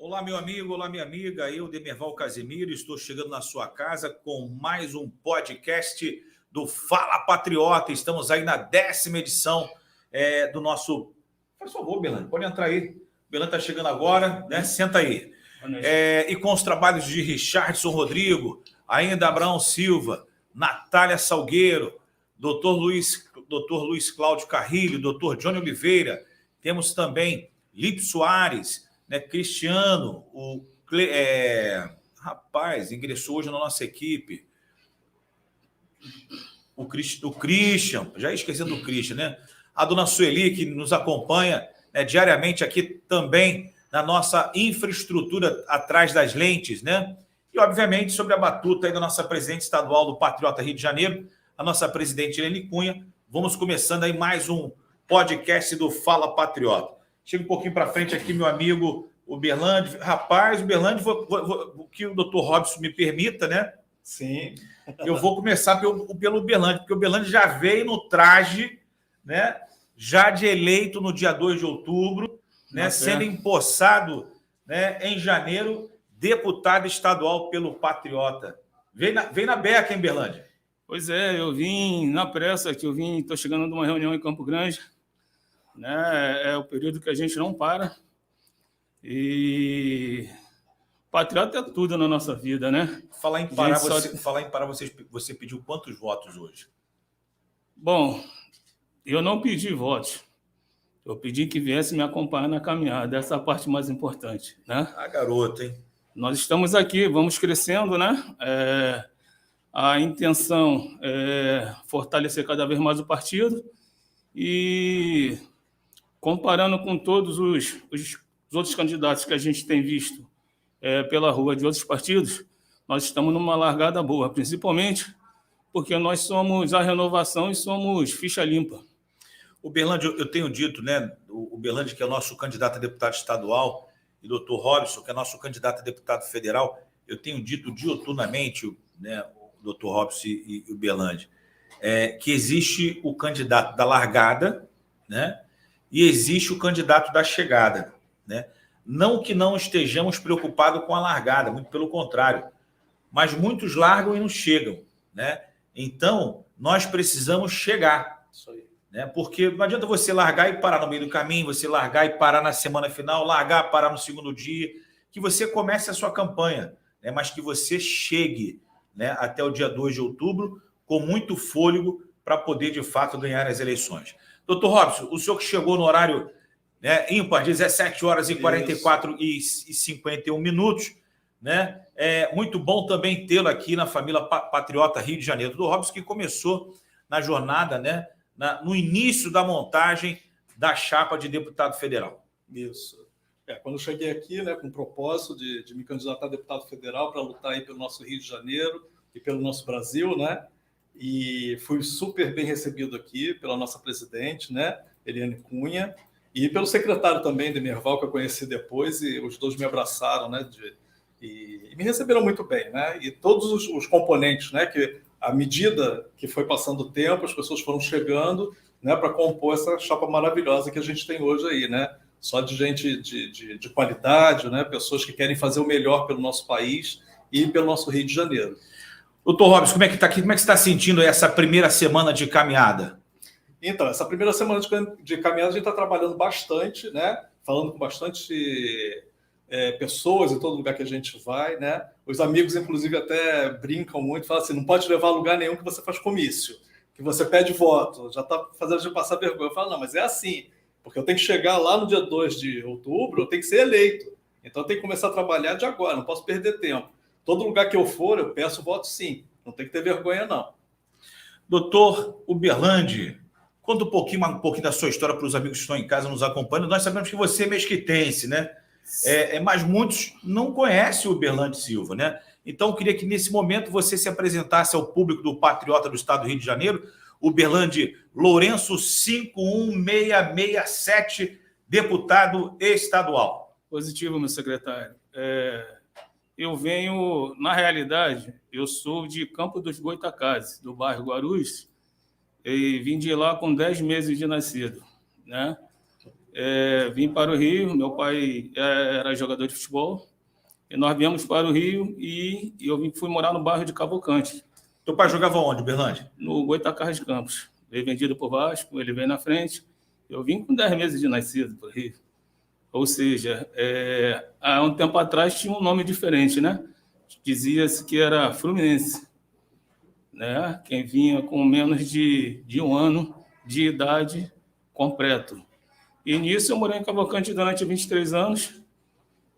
Olá, meu amigo, olá, minha amiga. Eu, Demerval Casimiro, estou chegando na sua casa com mais um podcast do Fala Patriota. Estamos aí na 10ª edição do nosso... Faz favor, Belândia, pode entrar aí. Belândia está chegando agora, né? Senta aí. E com os trabalhos de Richardson Rodrigo, ainda Abraão Silva, Natália Salgueiro, Dr. Luiz Cláudio Carrilho, Dr. Johnny Oliveira. Temos também Lipe Soares, né, Cristiano, rapaz, ingressou hoje na nossa equipe. O Christian, já esquecendo do Christian, né? A dona Sueli, que nos acompanha, né, diariamente aqui também na nossa infraestrutura atrás das lentes, né? E, obviamente, sobre a batuta aí da nossa presidente estadual do Patriota Rio de Janeiro, a nossa presidente Irene Cunha. Vamos começando aí mais um podcast do Fala Patriota. Chega um pouquinho para frente aqui, meu amigo, o Berlande. Rapaz, o Berlande, que o doutor Robson me permita, né? Sim. Eu vou começar pelo Berlande, porque o Berlande já veio no traje, né? Já de eleito no dia 2 de outubro, né? Sendo empossado, né, em janeiro, deputado estadual pelo Patriota. Vem na beca, hein, Berlande? Pois é, eu vim na pressa, estou chegando de uma reunião em Campo Grande, né? É o período que a gente não para. E patriota é tudo na nossa vida, né? Falar em parar, você pediu quantos votos hoje? Bom, eu não pedi votos. Eu pedi que viesse me acompanhar na caminhada. Essa é a parte mais importante, né? Ah, garoto, hein? Nós estamos aqui, vamos crescendo, né? A intenção é fortalecer cada vez mais o partido e, comparando com todos os outros candidatos que a gente tem visto pela rua de outros partidos, nós estamos numa largada boa, principalmente porque nós somos a renovação e somos ficha limpa. O Berlande, eu tenho dito, né? O Berlande, que é o nosso candidato a deputado estadual, e o doutor Robson, que é nosso candidato a deputado federal, eu tenho dito diuturnamente, né, o doutor Robson e o Berlande, que existe o candidato da largada, né? E existe o candidato da chegada, né? Não que não estejamos preocupados com a largada, muito pelo contrário, mas muitos largam e não chegam, né? Então, nós precisamos chegar. Isso aí. Né? Porque não adianta você largar e parar no meio do caminho, você largar e parar na semana final, largar e parar no segundo dia, que você comece a sua campanha, né? Mas que você chegue, né, até o dia 2 de outubro com muito fôlego para poder, de fato, ganhar as eleições. Doutor Robson, o senhor que chegou no horário, né, ímpar, 17 horas e 44 e 51 minutos, né? É muito bom também tê-lo aqui na família Patriota Rio de Janeiro. Doutor Robson, que começou na jornada, né, no início da montagem da chapa de deputado federal. Isso. Quando eu cheguei aqui, né, com o propósito de me candidatar a deputado federal para lutar aí pelo nosso Rio de Janeiro e pelo nosso Brasil, né? E fui super bem recebido aqui pela nossa presidente, né, Irene Cunha, e pelo secretário também, Demerval, que eu conheci depois, e os dois me abraçaram, né, e me receberam muito bem, né? E todos os componentes, né, que à medida que foi passando o tempo, as pessoas foram chegando, né, para compor essa chapa maravilhosa que a gente tem hoje aí, né? Só de gente de qualidade, né? Pessoas que querem fazer o melhor pelo nosso país e pelo nosso Rio de Janeiro. Doutor Robson, como é que está aqui? Como é que você está sentindo essa primeira semana de caminhada? Então, essa primeira semana de caminhada a gente está trabalhando bastante, né? Falando com bastante pessoas em todo lugar que a gente vai, né? Os amigos, inclusive, até brincam muito, falam assim, não pode levar a lugar nenhum que você faz comício, que você pede voto, já está fazendo a gente passar vergonha. Eu falo, não, mas é assim, porque eu tenho que chegar lá no dia 2 de outubro, eu tenho que ser eleito. Então, eu tenho que começar a trabalhar de agora, não posso perder tempo. Todo lugar que eu for, eu peço voto sim, não tem que ter vergonha, não. Doutor Uberlande, conta um pouquinho da sua história para os amigos que estão em casa nos acompanhando. Nós sabemos que você é mesquitense, né? Mas muitos não conhecem o Uberlande Silva, né? Então, eu queria que nesse momento você se apresentasse ao público do Patriota do Estado do Rio de Janeiro, Uberlande Lourenço 51667, deputado estadual. Positivo, meu secretário. Eu venho, na realidade, eu sou de Campo dos Goitacazes, do bairro Guarulhos, e vim de lá com 10 meses de nascido, né? vim para o Rio. Meu pai era jogador de futebol. E nós viemos para o Rio e eu fui morar no bairro de Cavalcante. Teu pai jogava onde, Uberlândia? No Goytacazes de Campos. Veio vendido por Vasco, ele veio na frente. Eu vim com 10 meses de nascido para o Rio. Ou seja, há um tempo atrás tinha um nome diferente, né? Dizia-se que era Fluminense, né? Quem vinha com menos de 1 ano de idade completo. E nisso eu morei em Cavalcante durante 23 anos.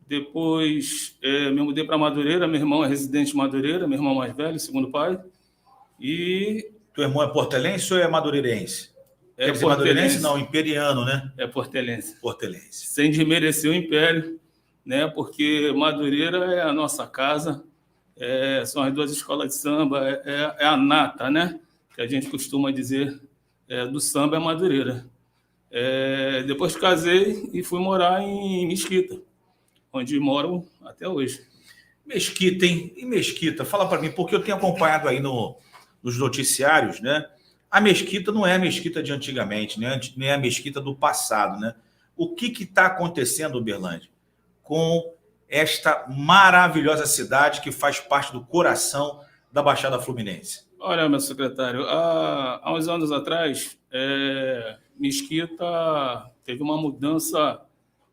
Depois me mudei para Madureira. Meu irmão é residente de Madureira, meu irmão mais velho, segundo pai. E teu irmão é portelense ou é madureirense? É madeirense, não, imperiano, né? É portelense. Portelense. Sem desmerecer o império, né? Porque Madureira é a nossa casa, são as 2 escolas de samba, é a nata, né? Que a gente costuma dizer do samba é Madureira. Depois casei e fui morar em Mesquita, onde moro até hoje. Mesquita, hein? E Mesquita, fala para mim, porque eu tenho acompanhado aí nos noticiários, né? A Mesquita não é a Mesquita de antigamente, né? Nem a Mesquita do passado, né? O que está acontecendo, Uberlândia, com esta maravilhosa cidade que faz parte do coração da Baixada Fluminense? Olha, meu secretário, há uns anos atrás, Mesquita teve uma mudança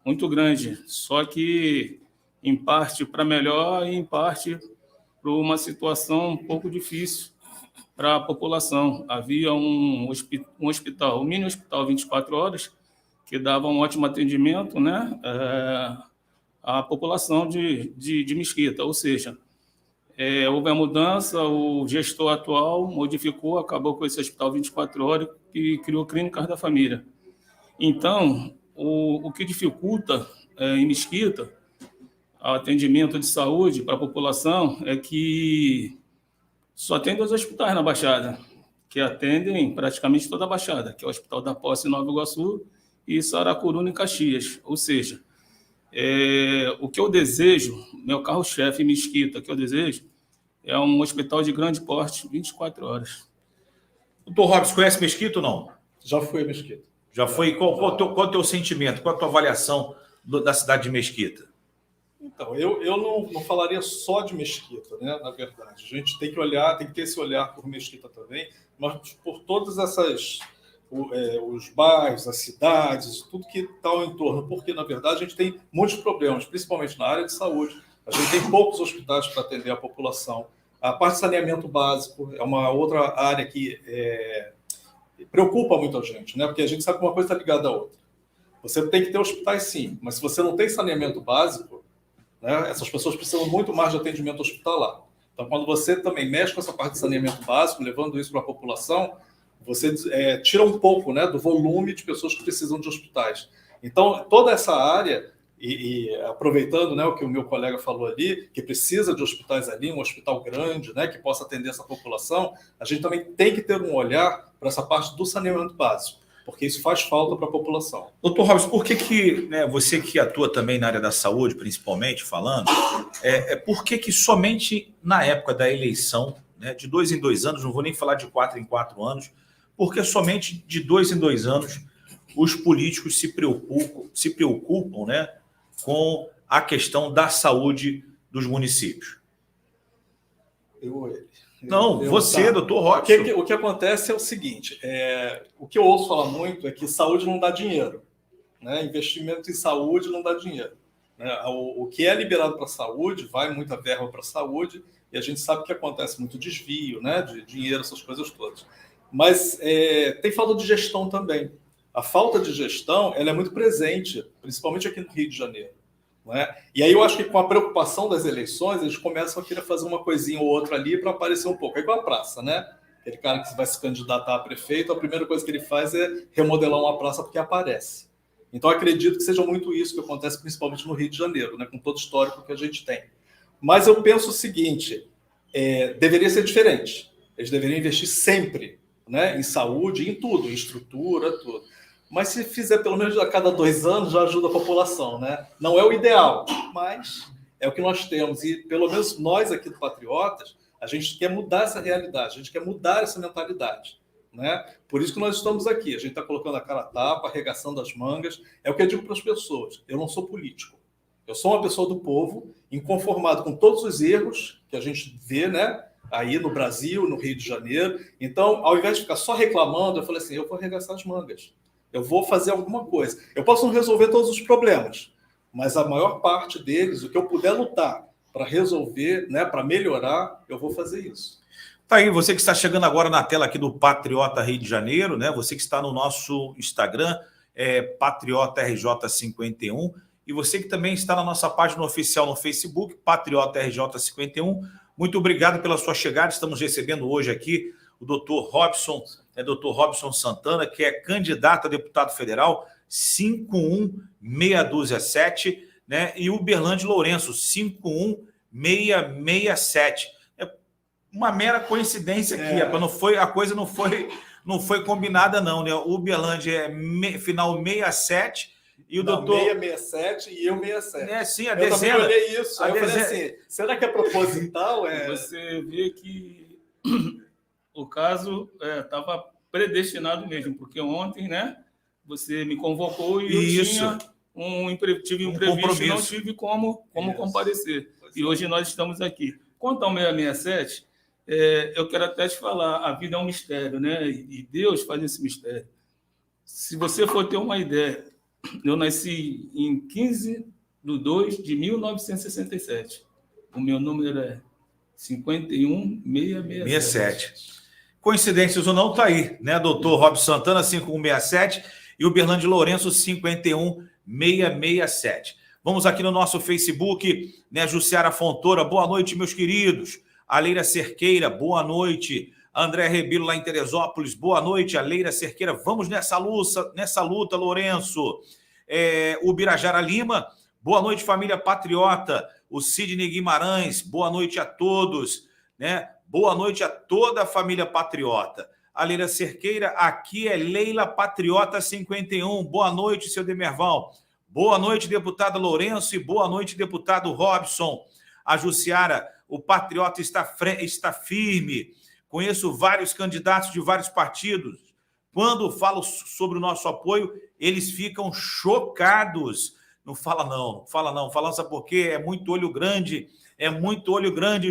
muito grande, só que em parte para melhor e em parte para uma situação um pouco difícil para a população. Havia um hospital, um mini hospital 24 horas, que dava um ótimo atendimento, né, à população de Mesquita. Ou seja, houve a mudança, o gestor atual modificou, acabou com esse hospital 24 horas e criou clínicas da família. Então, o que dificulta em Mesquita o atendimento de saúde para a população é que só tem 2 hospitais na Baixada, que atendem praticamente toda a Baixada, que é o Hospital da Posse em Nova Iguaçu e Saracuruna em Caxias. Ou seja, o que eu desejo, meu carro-chefe em Mesquita, o que eu desejo é um hospital de grande porte, 24 horas. Doutor Robson, conhece Mesquita ou não? Já fui a Mesquita. Já foi? Qual o teu sentimento? Qual a tua avaliação da cidade de Mesquita? Então, eu não falaria só de Mesquita, né? Na verdade, a gente tem que olhar, tem que ter esse olhar por Mesquita também, mas por todas essas, os bairros, as cidades, tudo que está ao entorno, porque, na verdade, a gente tem muitos problemas, principalmente na área de saúde. A gente tem poucos hospitais para atender a população. A parte de saneamento básico é uma outra área que preocupa muito a gente, né? Porque a gente sabe que uma coisa está ligada à outra. Você tem que ter hospitais, sim, mas se você não tem saneamento básico, né, essas pessoas precisam muito mais de atendimento hospitalar. Então, quando você também mexe com essa parte de saneamento básico, levando isso para a população, você tira um pouco, né, do volume de pessoas que precisam de hospitais. Então, toda essa área, e aproveitando, né, o que o meu colega falou ali, que precisa de hospitais ali, um hospital grande, né, que possa atender essa população, a gente também tem que ter um olhar para essa parte do saneamento básico, porque isso faz falta para a população. Doutor Robson, por que né, você que atua também na área da saúde, principalmente falando, por que somente na época da eleição, né, de 2 em 2 anos, não vou nem falar de 4 em 4 anos, porque somente de 2 em 2 anos os políticos se preocupam, né, com a questão da saúde dos municípios? Você, doutor Robson. O que acontece é o seguinte, o que eu ouço falar muito é que saúde não dá dinheiro, né? Investimento em saúde não dá dinheiro, né? O que é liberado para a saúde, vai muita verba para a saúde, e a gente sabe que acontece muito desvio, né, de dinheiro, essas coisas todas. Mas tem falta de gestão também. A falta de gestão ela é muito presente, principalmente aqui no Rio de Janeiro. Né? E aí eu acho que com a preocupação das eleições, eles começam a querer fazer uma coisinha ou outra ali para aparecer um pouco. É igual a praça, né? Aquele cara que vai se candidatar a prefeito, a primeira coisa que ele faz é remodelar uma praça porque aparece. Então acredito que seja muito isso que acontece principalmente no Rio de Janeiro, né? Com todo o histórico que a gente tem. Mas eu penso o seguinte, deveria ser diferente. Eles deveriam investir sempre, né? Em saúde, em tudo, em estrutura, tudo. Mas se fizer pelo menos a cada 2 anos, já ajuda a população, né? Não é o ideal, mas é o que nós temos. E pelo menos nós aqui do Patriotas, a gente quer mudar essa realidade, a gente quer mudar essa mentalidade. né? Por isso que nós estamos aqui. A gente está colocando a cara a tapa, arregaçando as mangas. É o que eu digo para as pessoas. Eu não sou político. Eu sou uma pessoa do povo, inconformado com todos os erros que a gente vê, né? Aí no Brasil, no Rio de Janeiro. Então, ao invés de ficar só reclamando, eu falei assim, eu vou arregaçar as mangas. Eu vou fazer alguma coisa. Eu posso não resolver todos os problemas, mas a maior parte deles, o que eu puder lutar para resolver, né, para melhorar, eu vou fazer isso. Tá aí, você que está chegando agora na tela aqui do Patriota Rio de Janeiro, né? Você que está no nosso Instagram, Patriota RJ51, e você que também está na nossa página oficial no Facebook, Patriota RJ51. Muito obrigado pela sua chegada. Estamos recebendo hoje aqui o doutor Robson, doutor Robson Santana, que é candidato a deputado federal 51627, né? E o Uberlândia Lourenço, 51667. É uma mera coincidência aqui, a coisa não foi combinada, não, né? O Uberlândia é final 67 e o doutor... 667 e eu 67. Sim, a eu dezena. Eu também olhei isso. Aí eu falei assim, será que é proposital? Você vê que o caso estava predestinado mesmo, porque ontem, né, você me convocou e eu tinha tive um imprevisto e não tive como comparecer. E hoje nós estamos aqui. Quanto ao 667, eu quero até te falar, a vida é um mistério, né? E Deus faz esse mistério. Se você for ter uma ideia, eu nasci em 15/2/1967. O meu número é 51667. Coincidências ou não, tá aí, né? Doutor Robson Santana, 5167, e o Uberlândia Lourenço, 51667. Vamos aqui no nosso Facebook, né? Jussiara Fontoura, boa noite, meus queridos. A Leira Cerqueira, boa noite. André Rebelo, lá em Teresópolis, boa noite. A Leira Cerqueira, vamos nessa luta, Lourenço. O Birajara Lima, boa noite, família patriota. O Sidney Guimarães, boa noite a todos, né? Boa noite a toda a família patriota. A Leira Cerqueira, aqui é Leila Patriota 51. Boa noite, seu Demerval. Boa noite, deputado Lourenço, e boa noite, deputado Robson. A Jussiara, o patriota está firme. Conheço vários candidatos de vários partidos. Quando falo sobre o nosso apoio, eles ficam chocados. Não fala não. Fala, sabe por quê? É muito olho grande,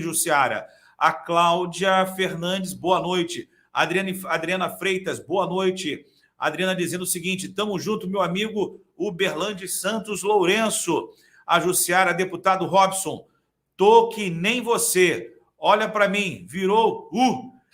Jussiara. A Cláudia Fernandes, boa noite. Adriana Freitas, boa noite. Adriana dizendo o seguinte, tamo junto, meu amigo Uberlândia Santos Lourenço. A Jussiara, deputado Robson, tô que nem você. Olha para mim, virou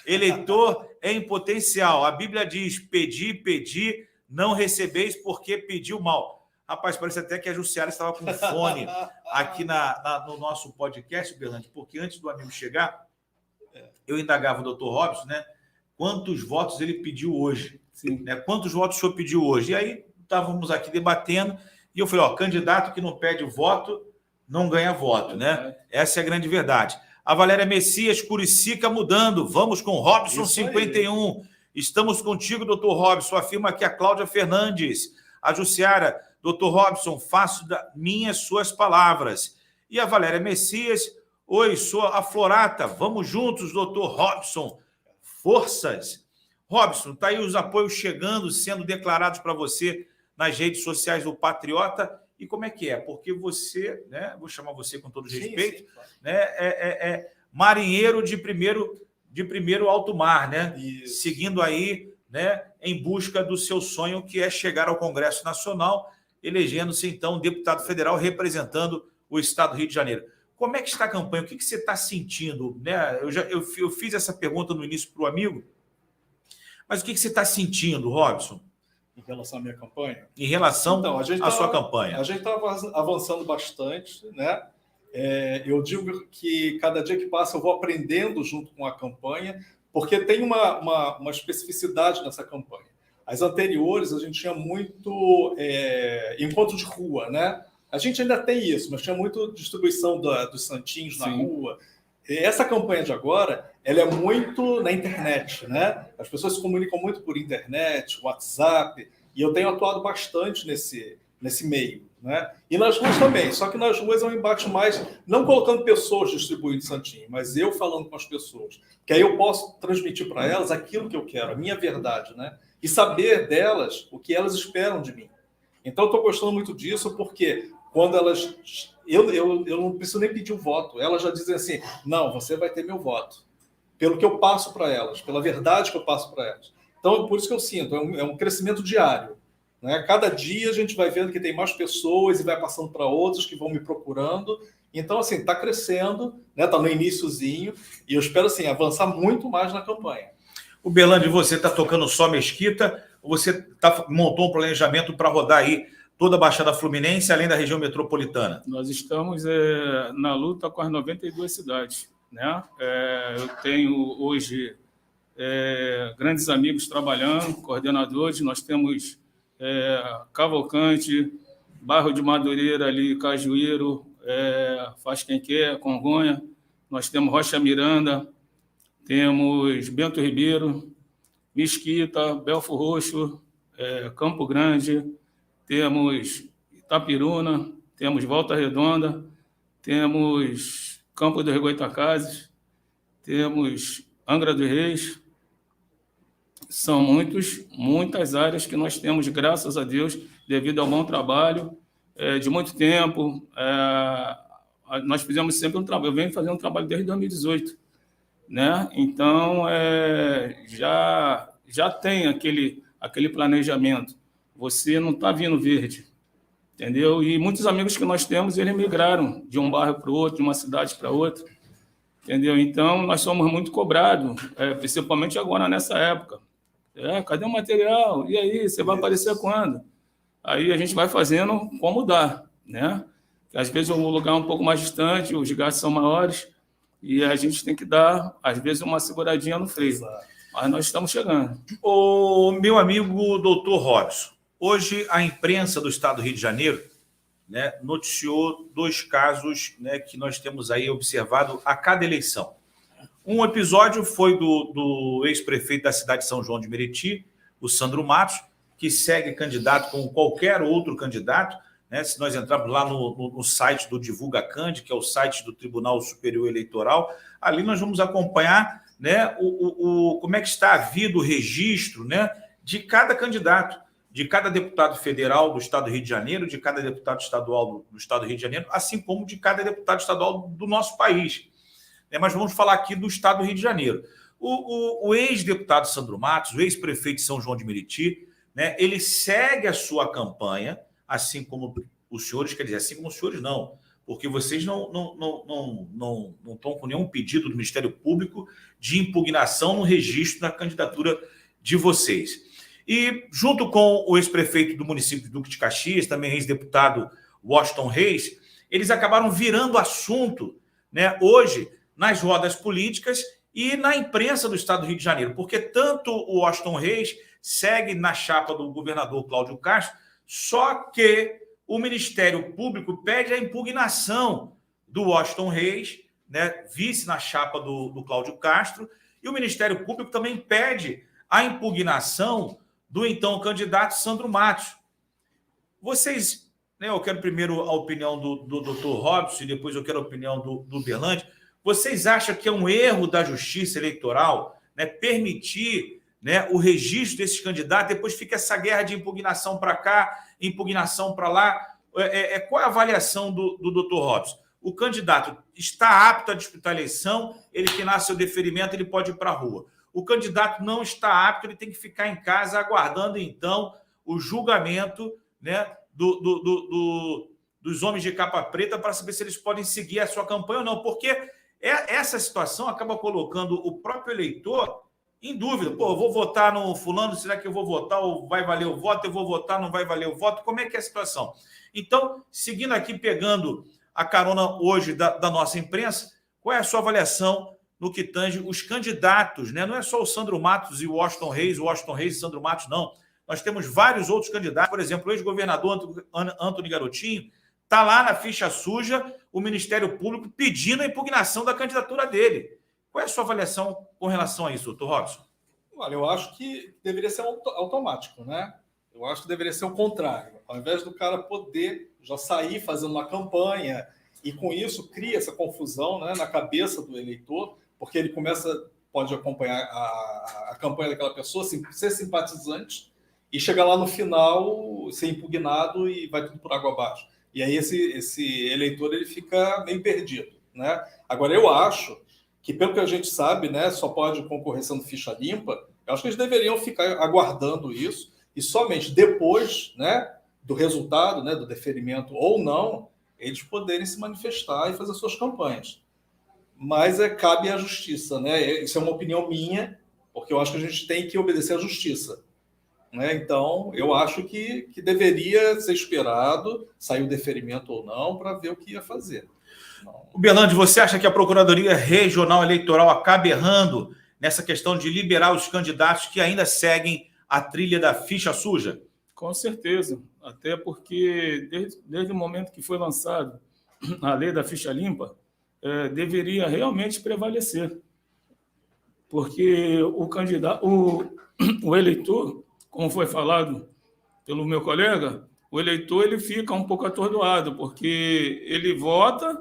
eleitor em potencial. A Bíblia diz, pedi, não recebeis porque pediu mal. Rapaz, parece até que a Jussiara estava com fone aqui no nosso podcast, Uberlândia, porque antes do amigo chegar, eu indagava o doutor Robson, né? Quantos votos ele pediu hoje? Sim. Né? Quantos votos o senhor pediu hoje? E aí estávamos aqui debatendo e eu falei, candidato que não pede voto não ganha voto, né? Essa é a grande verdade. A Valéria Messias, Curicica mudando. Vamos com Robson 51. Estamos contigo, doutor Robson. Afirma aqui a Cláudia Fernandes. A Jussiara, doutor Robson, faço suas palavras. E a Valéria Messias, oi, sou a Florata. Vamos juntos, doutor Robson. Forças. Robson, tá aí os apoios chegando, sendo declarados para você nas redes sociais do Patriota. E como é que é? Porque você, né? Vou chamar você com todo respeito, sim, claro. Né? Marinheiro de primeiro alto mar, né? Isso. Seguindo aí, né? Em busca do seu sonho, que é chegar ao Congresso Nacional, elegendo-se então deputado federal representando o Estado do Rio de Janeiro. Como é que está a campanha? O que você está sentindo? Né? Eu fiz essa pergunta no início para o amigo, mas o que você está sentindo, Robson? Em relação à minha campanha? Em relação à sua campanha. A gente está avançando bastante, né? Eu digo que cada dia que passa eu vou aprendendo junto com a campanha, porque tem uma especificidade nessa campanha. As anteriores, a gente tinha muito encontro de rua, né? A gente ainda tem isso, mas tinha muito distribuição dos santinhos na rua. Essa campanha de agora, ela é muito na internet, né? As pessoas se comunicam muito por internet, WhatsApp, e eu tenho atuado bastante nesse meio, né? E nas ruas também, só que nas ruas é um embate mais, não colocando pessoas distribuindo santinho, mas eu falando com as pessoas, que aí eu posso transmitir para elas aquilo que eu quero, a minha verdade, né? E saber delas o que elas esperam de mim. Então eu estou gostando muito disso, porque quando elas... Eu não preciso nem pedir o voto, elas já dizem assim, não, você vai ter meu voto, pelo que eu passo para elas, pela verdade que eu passo para elas. Então, por isso que eu sinto, é um crescimento diário. Né? Cada dia a gente vai vendo que tem mais pessoas e vai passando para outros que vão me procurando. Então, assim, está crescendo, né? Está no iniciozinho, e eu espero, assim, avançar muito mais na campanha. O Berlândia, você está tocando só Mesquita, ou você montou um planejamento para rodar aí toda a Baixada Fluminense, além da região metropolitana? Nós estamos na luta com as 92 cidades. Né? Eu tenho hoje grandes amigos trabalhando, coordenadores, nós temos Cavalcante, Bairro de Madureira, ali, Cajueiro, Faz Quem Quer, Congonha, nós temos Rocha Miranda, temos Bento Ribeiro, Mesquita, Belfo Roxo, Campo Grande, temos Itapiruna, temos Volta Redonda, temos Campo dos Goitacazes, temos Angra dos Reis. São muitas áreas que nós temos, graças a Deus, devido ao bom trabalho de muito tempo. Nós fizemos sempre um trabalho, eu venho fazendo um trabalho desde 2018. Né? Então, já tem aquele planejamento. Você não está vindo verde, entendeu? E muitos amigos que nós temos, eles migraram de um bairro para o outro, de uma cidade para outra, entendeu? Então, nós somos muito cobrados, principalmente agora, nessa época. Cadê o material? E aí, você vai aparecer quando? Aí a gente vai fazendo como dá, né? Às vezes o lugar é um pouco mais distante, os gastos são maiores, e a gente tem que dar, às vezes, uma seguradinha no freio. Exato. Mas nós estamos chegando. O meu amigo doutor Robson, hoje a imprensa do estado do Rio de Janeiro, né, noticiou 2 casos, né, que nós temos aí observado a cada eleição. Um episódio foi do ex-prefeito da cidade de São João de Meriti, o Sandro Matos, que segue candidato como qualquer outro candidato. Né? Se nós entrarmos lá no site do Divulga Cande, que é o site do Tribunal Superior Eleitoral, ali nós vamos acompanhar, né, como é que está a vida, o registro, né, de cada candidato, de cada deputado federal do estado do Rio de Janeiro, de cada deputado estadual do estado do Rio de Janeiro, assim como de cada deputado estadual do nosso país. Mas vamos falar aqui do estado do Rio de Janeiro. O ex-deputado Sandro Matos, o ex-prefeito de São João de Meriti, né, ele segue a sua campanha, assim como os senhores, quer dizer, assim como os senhores não, porque vocês não estão com nenhum pedido do Ministério Público de impugnação no registro da candidatura de vocês. E junto com o ex-prefeito do município de Duque de Caxias, também ex-deputado Washington Reis, eles acabaram virando assunto, né, hoje nas rodas políticas e na imprensa do estado do Rio de Janeiro, porque tanto o Washington Reis segue na chapa do governador Cláudio Castro, só que o Ministério Público pede a impugnação do Washington Reis, né, vice na chapa do Cláudio Castro, e o Ministério Público também pede a impugnação do então candidato Sandro Matos. Vocês, né, eu quero primeiro a opinião do Dr. Robson e depois eu quero a opinião do Berlândia. Vocês acham que é um erro da Justiça Eleitoral, né, permitir, né, o registro desses candidatos, depois fica essa guerra de impugnação para cá, impugnação para lá? Qual é a avaliação do Dr. Robson? O candidato está apto a disputar a eleição, ele que nasce seu deferimento, ele pode ir para a rua. O candidato não está apto, ele tem que ficar em casa aguardando, então, o julgamento, né, dos homens de capa preta para saber se eles podem seguir a sua campanha ou não, porque essa situação acaba colocando o próprio eleitor em dúvida. Pô, eu vou votar no fulano, será que eu vou votar ou vai valer o voto? Eu vou votar, não vai valer o voto? Como é que é a situação? Então, seguindo aqui, pegando a carona hoje da nossa imprensa, qual é a sua avaliação no que tange os candidatos, né? Não é só o Sandro Matos e o Washington Reis e Sandro Matos, não. Nós temos vários outros candidatos, por exemplo, o ex-governador Antony Garotinho, está lá na ficha suja, o Ministério Público pedindo a impugnação da candidatura dele. Qual é a sua avaliação com relação a isso, doutor Robson? Olha, eu acho que deveria ser automático, né? Eu acho que deveria ser o contrário. Ao invés do cara poder já sair fazendo uma campanha e com isso cria essa confusão, né, na cabeça do eleitor, porque ele pode acompanhar a campanha daquela pessoa, ser simpatizante e chegar lá no final, ser impugnado e vai tudo por água abaixo. E aí esse eleitor ele fica meio perdido, né? Agora, eu acho que, pelo que a gente sabe, né, só pode concorrer sendo ficha limpa. Eu acho que eles deveriam ficar aguardando isso e somente depois, né, do resultado, né, do deferimento ou não, eles poderem se manifestar e fazer suas campanhas. Mas cabe à justiça, né? Isso é uma opinião minha, porque eu acho que a gente tem que obedecer à justiça, né? Então, eu acho que deveria ser esperado, sair o deferimento ou não, para ver o que ia fazer. O Berlandi, você acha que a Procuradoria Regional Eleitoral acaba errando nessa questão de liberar os candidatos que ainda seguem a trilha da ficha suja? Com certeza, até porque desde o momento que foi lançado a lei da ficha limpa, deveria realmente prevalecer, porque o candidato, o eleitor, como foi falado pelo meu colega, o eleitor ele fica um pouco atordoado, porque ele vota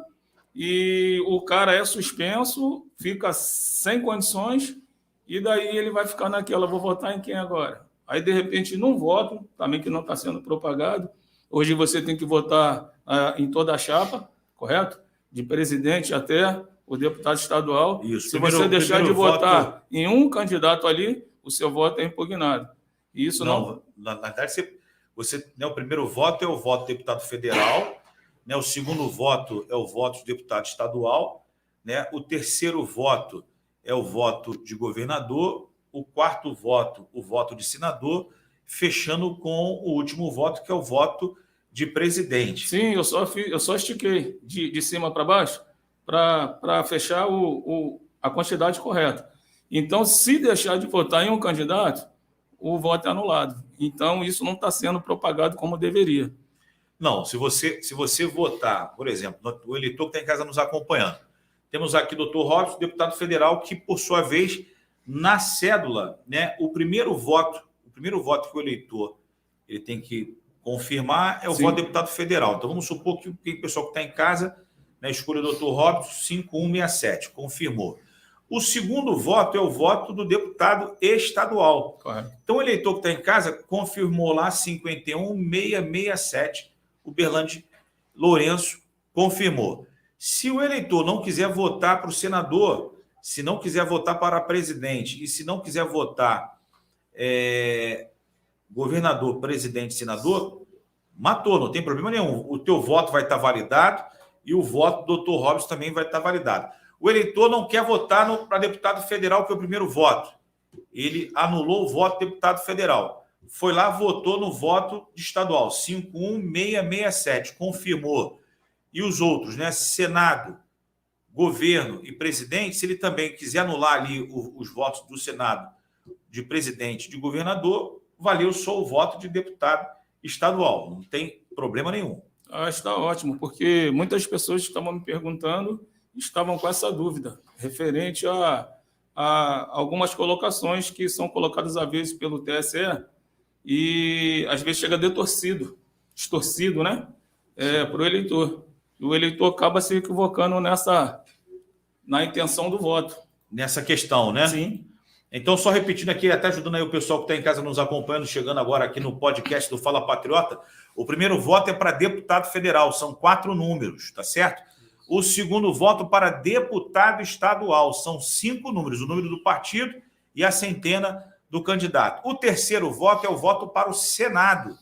e o cara é suspenso, fica sem condições, e daí ele vai ficar naquela, vou votar em quem agora? Aí, de repente, não votam, também que não está sendo propagado. Hoje você tem que votar em toda a chapa, correto? De presidente até o deputado estadual. Isso. Se você deixar de votar em um candidato ali, o seu voto é impugnado. E isso não... Na verdade, né, o primeiro voto é o voto do deputado federal, né, o segundo voto é o voto do deputado estadual, né, o terceiro voto é o voto de governador, o quarto voto, o voto de senador, fechando com o último voto, que é o voto de presidente. Sim, eu só estiquei de cima para baixo para fechar a quantidade correta. Então, se deixar de votar em um candidato, o voto é anulado. Então, isso não está sendo propagado como deveria. Não, se você votar, por exemplo, o eleitor que está em casa nos acompanhando, temos aqui o Dr. Robson, deputado federal, que, por sua vez, na cédula, né, o primeiro voto que o eleitor ele tem que confirmar é o voto do deputado federal. Então, vamos supor que o pessoal que está em casa, né, escolhe o Dr. Robson 5167, confirmou. O segundo voto é o voto do deputado estadual. Correto. Então, o eleitor que está em casa confirmou lá 51667, o Berlandi Lourenço confirmou. Se o eleitor não quiser votar para o senador, se não quiser votar para presidente e se não quiser votar governador, presidente, senador, matou, não tem problema nenhum. O teu voto vai estar validado e o voto do Dr. Robson também vai estar validado. O eleitor não quer votar para deputado federal, que é o primeiro voto. Ele anulou o voto do deputado federal. Foi lá, votou no voto estadual, 51667, confirmou. E os outros, né? Senado, governo e presidente, se ele também quiser anular ali os votos do Senado, de presidente, de governador, valeu só o voto de deputado estadual. Não tem problema nenhum. Está ótimo, porque muitas pessoas que estavam me perguntando estavam com essa dúvida, referente a algumas colocações que são colocadas às vezes pelo TSE e às vezes chega distorcido, né? Para o eleitor. E o eleitor acaba se equivocando na intenção do voto. Nessa questão, né? Sim. Então, só repetindo aqui, até ajudando aí o pessoal que está em casa nos acompanhando, chegando agora aqui no podcast do Fala Patriota, o primeiro voto é para deputado federal, são 4 números, tá certo? O segundo voto para deputado estadual, são 5 números, o número do partido e a centena do candidato. O terceiro voto é o voto para o Senado,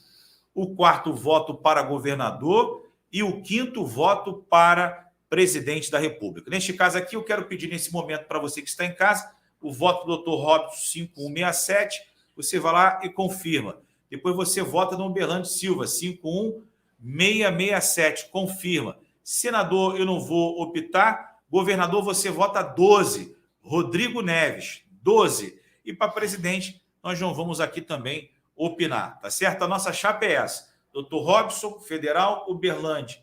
o quarto voto para governador e o quinto voto para presidente da República. Neste caso aqui, eu quero pedir nesse momento para você que está em casa, o voto do Dr. Robson 5167, você vai lá e confirma. Depois você vota no Berlandi Silva 51667, confirma. Senador, eu não vou optar. Governador, você vota 12. Rodrigo Neves, 12. E para presidente, nós não vamos aqui também opinar, tá certo? A nossa chapa é essa. Dr. Robson, federal, o Berlandi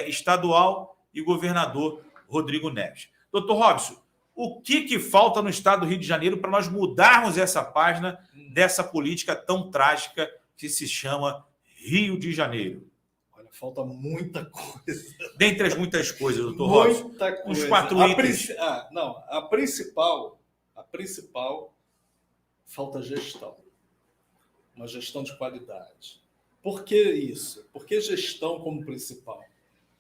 estadual e governador Rodrigo Neves. Dr. Robson, o que falta no estado do Rio de Janeiro para nós mudarmos essa página dessa política tão trágica que se chama Rio de Janeiro? Olha, falta muita coisa. Dentre as muitas coisas, doutor Robson. Muita coisa. Uns 4 itens. A principal, falta gestão. Uma gestão de qualidade. Por que isso? Por que gestão como principal?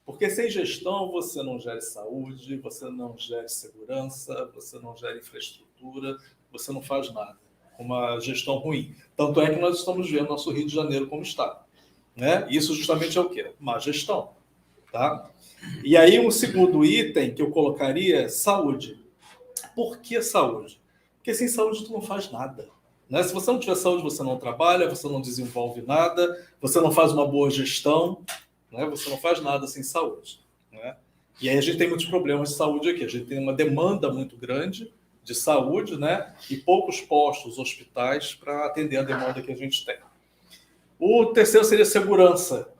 Porque sem gestão você não gera saúde, você não gera segurança, você não gera infraestrutura, você não faz nada. Uma gestão ruim. Tanto é que nós estamos vendo nosso Rio de Janeiro como está. Né? Isso justamente é o quê? Má gestão. Tá? E aí um segundo item que eu colocaria é saúde. Por que saúde? Porque sem saúde tu não faz nada. Né? Se você não tiver saúde, você não trabalha, você não desenvolve nada, você não faz uma boa gestão, né? Você não faz nada sem saúde. Né? E aí a gente tem muitos problemas de saúde aqui. A gente tem uma demanda muito grande de saúde, né? E poucos postos, hospitais para atender a demanda que a gente tem. O terceiro seria segurança.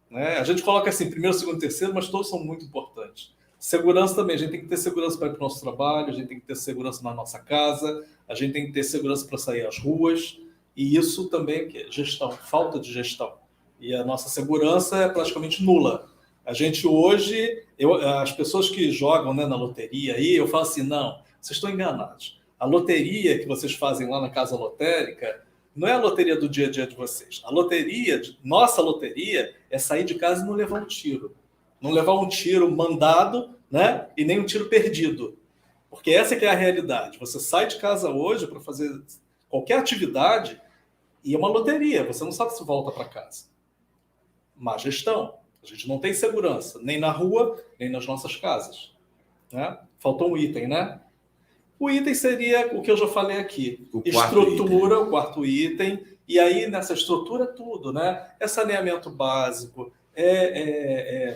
Né? A gente coloca assim, primeiro, segundo, terceiro, mas todos são muito importantes. Segurança também, a gente tem que ter segurança para ir para o nosso trabalho, a gente tem que ter segurança na nossa casa, a gente tem que ter segurança para sair às ruas, e isso também é gestão, falta de gestão. E a nossa segurança é praticamente nula. A gente hoje, as pessoas que jogam, né, na loteria, aí eu falo assim, não, vocês estão enganados. A loteria que vocês fazem lá na casa lotérica não é a loteria do dia a dia de vocês. A loteria, nossa loteria, é sair de casa e não levar um tiro. Não levar um tiro mandado, né? E nem um tiro perdido. Porque essa que é a realidade. Você sai de casa hoje para fazer qualquer atividade e é uma loteria. Você não sabe se volta para casa. Má gestão. A gente não tem segurança, nem na rua, nem nas nossas casas. Né? Faltou um item, né? O item seria o que eu já falei aqui. Estrutura, o quarto item. E aí, nessa estrutura, tudo, né? É saneamento básico,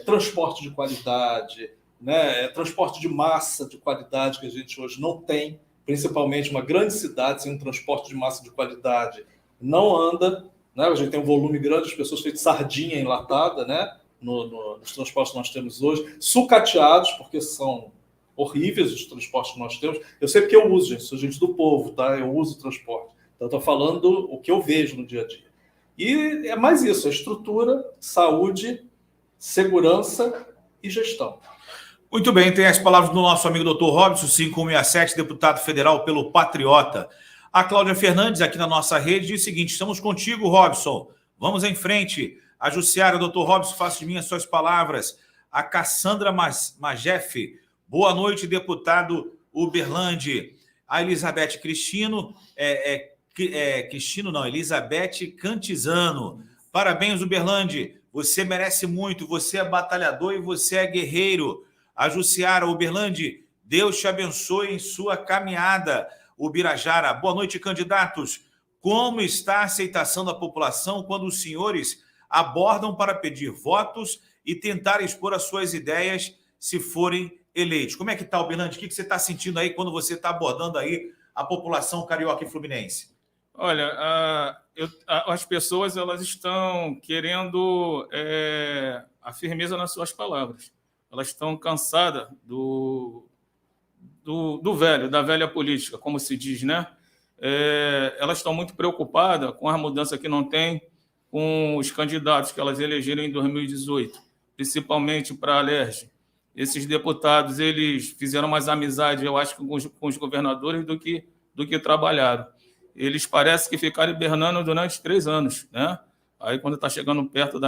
transporte de qualidade, né? Transporte de massa de qualidade que a gente hoje não tem, principalmente uma grande cidade sem um transporte de massa de qualidade não anda, né? A gente tem um volume grande de pessoas feitas sardinha enlatada, né? Nos transportes que nós temos hoje, sucateados, porque são horríveis os transportes que nós temos. Eu sei porque eu uso, gente, sou gente do povo, tá? Eu uso o transporte. Então, estou falando o que eu vejo no dia a dia. E é mais isso, é estrutura, saúde, segurança e gestão. Muito bem, tem as palavras do nosso amigo Dr. Robson, 5167, deputado federal pelo Patriota. A Cláudia Fernandes, aqui na nossa rede, diz o seguinte: estamos contigo, Robson. Vamos em frente. A Jussiara, Dr. Robson, faço de mim as suas palavras. A Cassandra Magef, boa noite, deputado Uberlandi. A Elizabeth Cristino, Elizabeth Cantizano. Parabéns, Uberlandi. Você merece muito, você é batalhador e você é guerreiro. A Jussiara, Uberlandi, Deus te abençoe em sua caminhada. Ubirajara, boa noite, candidatos. Como está a aceitação da população quando os senhores abordam para pedir votos e tentar expor as suas ideias se forem eleitos? Como é que está, Uberlandi? O que você está sentindo aí quando você está abordando aí a população carioca e fluminense? Olha, as pessoas elas estão querendo a firmeza nas suas palavras. Elas estão cansadas da velha política, como se diz, né? Elas estão muito preocupadas com a mudança que não tem com os candidatos que elas elegeram em 2018, principalmente para a Alerj. Esses deputados, eles fizeram mais amizade, eu acho, com os governadores do que trabalharam. Eles parecem que ficaram hibernando durante 3 anos, né? Aí, quando está chegando perto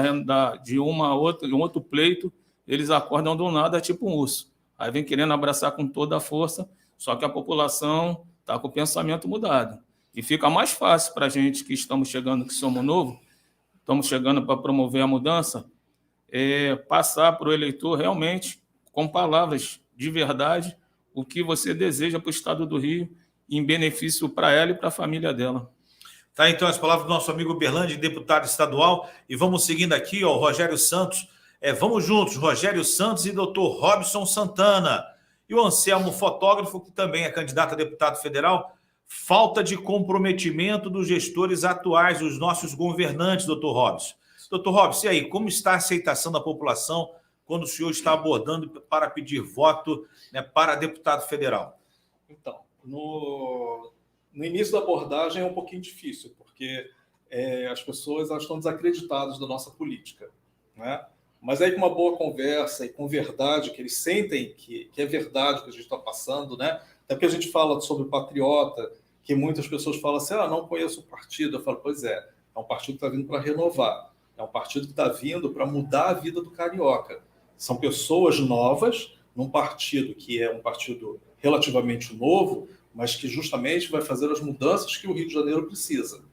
de um outro pleito, eles acordam do nada, tipo um urso. Aí vem querendo abraçar com toda a força, só que a população está com o pensamento mudado. E fica mais fácil para a gente que estamos chegando, que somos novos, estamos chegando para promover a mudança, passar para o eleitor realmente, com palavras de verdade, o que você deseja para o Estado do Rio, em benefício para ela e para a família dela. Tá, então, as palavras do nosso amigo Uberlandi, deputado estadual, e vamos seguindo aqui, ó, o Rogério Santos. Vamos juntos, Rogério Santos e doutor Robson Santana. E o Anselmo, fotógrafo, que também é candidato a deputado federal. Falta de comprometimento dos gestores atuais, dos nossos governantes, doutor Robson. Doutor Robson, e aí, como está a aceitação da população quando o senhor está abordando para pedir voto, né, para deputado federal? Então, no início da abordagem é um pouquinho difícil, porque as pessoas elas estão desacreditadas da nossa política, né? Mas aí com uma boa conversa e com verdade, que eles sentem que é verdade o que a gente está passando, né? Até porque a gente fala sobre patriota, que muitas pessoas falam assim, não conheço o partido. Eu falo, pois é um partido que está vindo para renovar, é um partido que está vindo para mudar a vida do carioca. São pessoas novas num partido que é um partido relativamente novo, mas que justamente vai fazer as mudanças que o Rio de Janeiro precisa.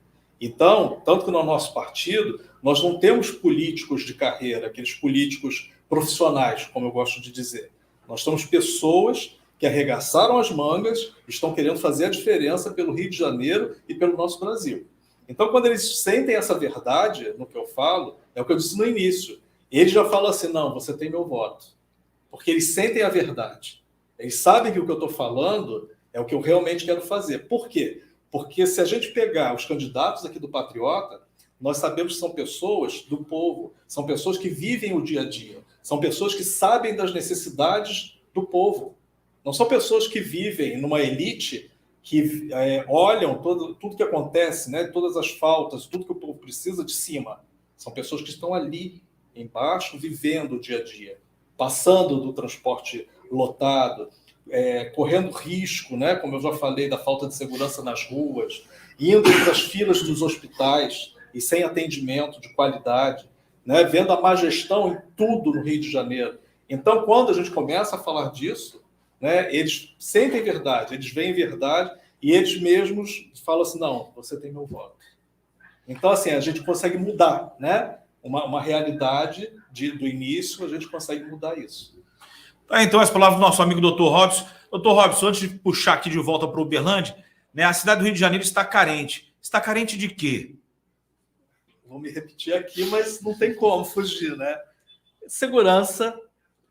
Então, tanto que no nosso partido, nós não temos políticos de carreira, aqueles políticos profissionais, como eu gosto de dizer. Nós temos pessoas que arregaçaram as mangas, estão querendo fazer a diferença pelo Rio de Janeiro e pelo nosso Brasil. Então, quando eles sentem essa verdade no que eu falo, é o que eu disse no início. Eles já falam assim, não, você tem meu voto. Porque eles sentem a verdade. Eles sabem que o que eu estou falando é o que eu realmente quero fazer. Por quê? Porque se a gente pegar os candidatos aqui do Patriota, nós sabemos que são pessoas do povo, são pessoas que vivem o dia a dia, são pessoas que sabem das necessidades do povo. Não são pessoas que vivem numa elite que olham tudo que acontece, né, todas as faltas, tudo que o povo precisa de cima. São pessoas que estão ali, embaixo, vivendo o dia a dia, passando do transporte lotado, correndo risco, né, como eu já falei, da falta de segurança nas ruas, indo para as filas dos hospitais e sem atendimento de qualidade, né, vendo a má gestão em tudo no Rio de Janeiro. Então, quando a gente começa a falar disso, né, eles sentem verdade, eles veem verdade e eles mesmos falam assim, não, você tem meu voto. Então, assim, a gente consegue mudar, né? Uma realidade do início, a gente consegue mudar isso. Então, as palavras do nosso amigo Dr. Robson. Dr. Robson, antes de puxar aqui de volta para o Uberlândia, né, a cidade do Rio de Janeiro está carente. Está carente de quê? Vou me repetir aqui, mas não tem como fugir, né? Segurança,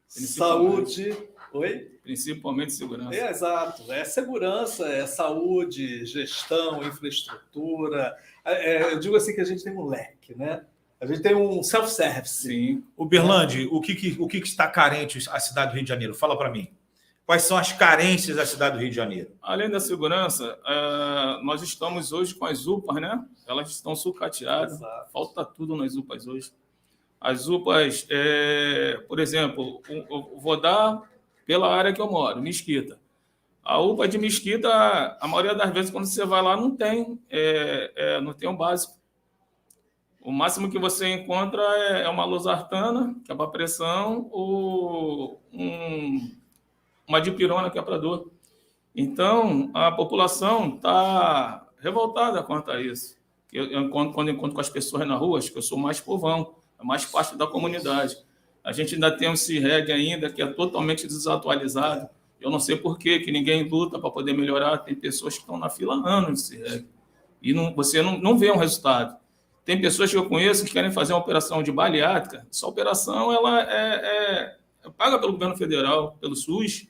saúde... Oi? Principalmente segurança. Exato. É segurança, é saúde, gestão, infraestrutura. Eu digo assim que a gente tem um leque, né? A gente tem um self-service. Sim. Uberlândia, o que está carente a cidade do Rio de Janeiro? Fala para mim. Quais são as carências da cidade do Rio de Janeiro? Além da segurança, nós estamos hoje com as UPAs, né? Elas estão sucateadas. Exato. Falta tudo nas UPAs hoje. As UPAs, por exemplo, eu vou dar pela área que eu moro, Mesquita. A UPA de Mesquita, a maioria das vezes, quando você vai lá, não tem um básico. O máximo que você encontra é uma losartana, que é para pressão, ou uma dipirona, que é para dor. Então, a população está revoltada quanto a isso. Quando eu encontro com as pessoas na rua, acho que eu sou mais povão, é mais parte da comunidade. A gente ainda tem um CIRREG ainda, que é totalmente desatualizado. Eu não sei por que ninguém luta para poder melhorar. Tem pessoas que estão na fila há anos de CIRREG. E você não vê um resultado. Tem pessoas que eu conheço que querem fazer uma operação de bariátrica. Essa operação ela é paga pelo governo federal, pelo SUS.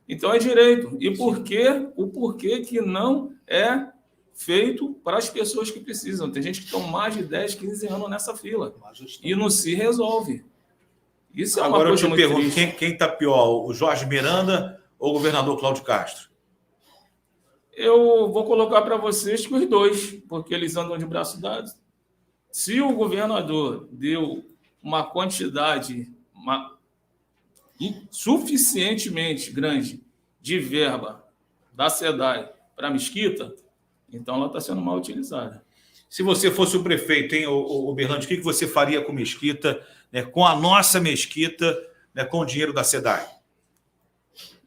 Então é direito. E o porquê que não é feito para as pessoas que precisam? Tem gente que estão mais de 10, 15 anos nessa fila. E não se resolve. Isso é uma Agora coisa eu te pergunto, quem está pior, o Jorge Miranda ou o governador Cláudio Castro? Eu vou colocar para vocês que os dois, porque eles andam de braço dado. Se o governador deu uma quantidade suficientemente grande de verba da SEDAI para Mesquita, então ela está sendo mal utilizada. Se você fosse o prefeito, hein, Uberlândia, o que você faria com Mesquita, né, com a nossa Mesquita, né, com o dinheiro da SEDAI?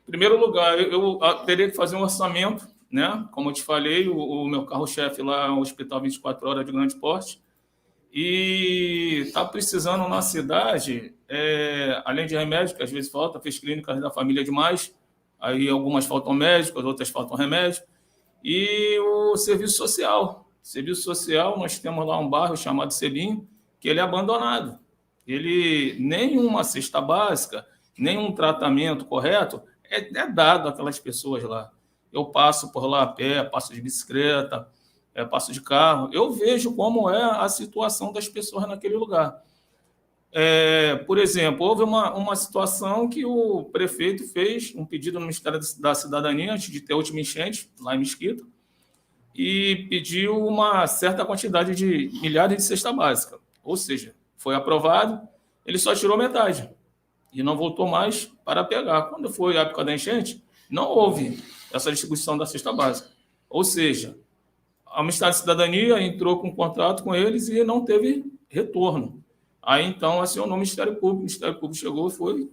Em primeiro lugar, eu teria que fazer um orçamento, né? Como eu te falei, o meu carro-chefe lá é um hospital 24 horas de grande porte, e está precisando na cidade, além de remédio, que às vezes falta, fez clínicas da família demais, aí algumas faltam médicos, outras faltam remédio, e o serviço social. Serviço social, nós temos lá um bairro chamado Sebim, que ele é abandonado. Ele, nenhuma cesta básica, nenhum tratamento correto é dado àquelas pessoas lá. Eu passo por lá a pé, passo de bicicleta, passo de carro. Eu vejo como é a situação das pessoas naquele lugar. Por exemplo, houve uma situação que o prefeito fez um pedido no Ministério da Cidadania, antes de ter a última enchente, lá em Mesquita. e pediu uma certa quantidade de milhares de cesta básica. Ou seja, foi aprovado, ele só tirou metade e não voltou mais para pegar. Quando foi a época da enchente, não houve essa distribuição da cesta básica. Ou seja, a Ministério da Cidadania entrou com um contrato com eles e não teve retorno. Aí, então, acionou o Ministério Público. O Ministério Público chegou e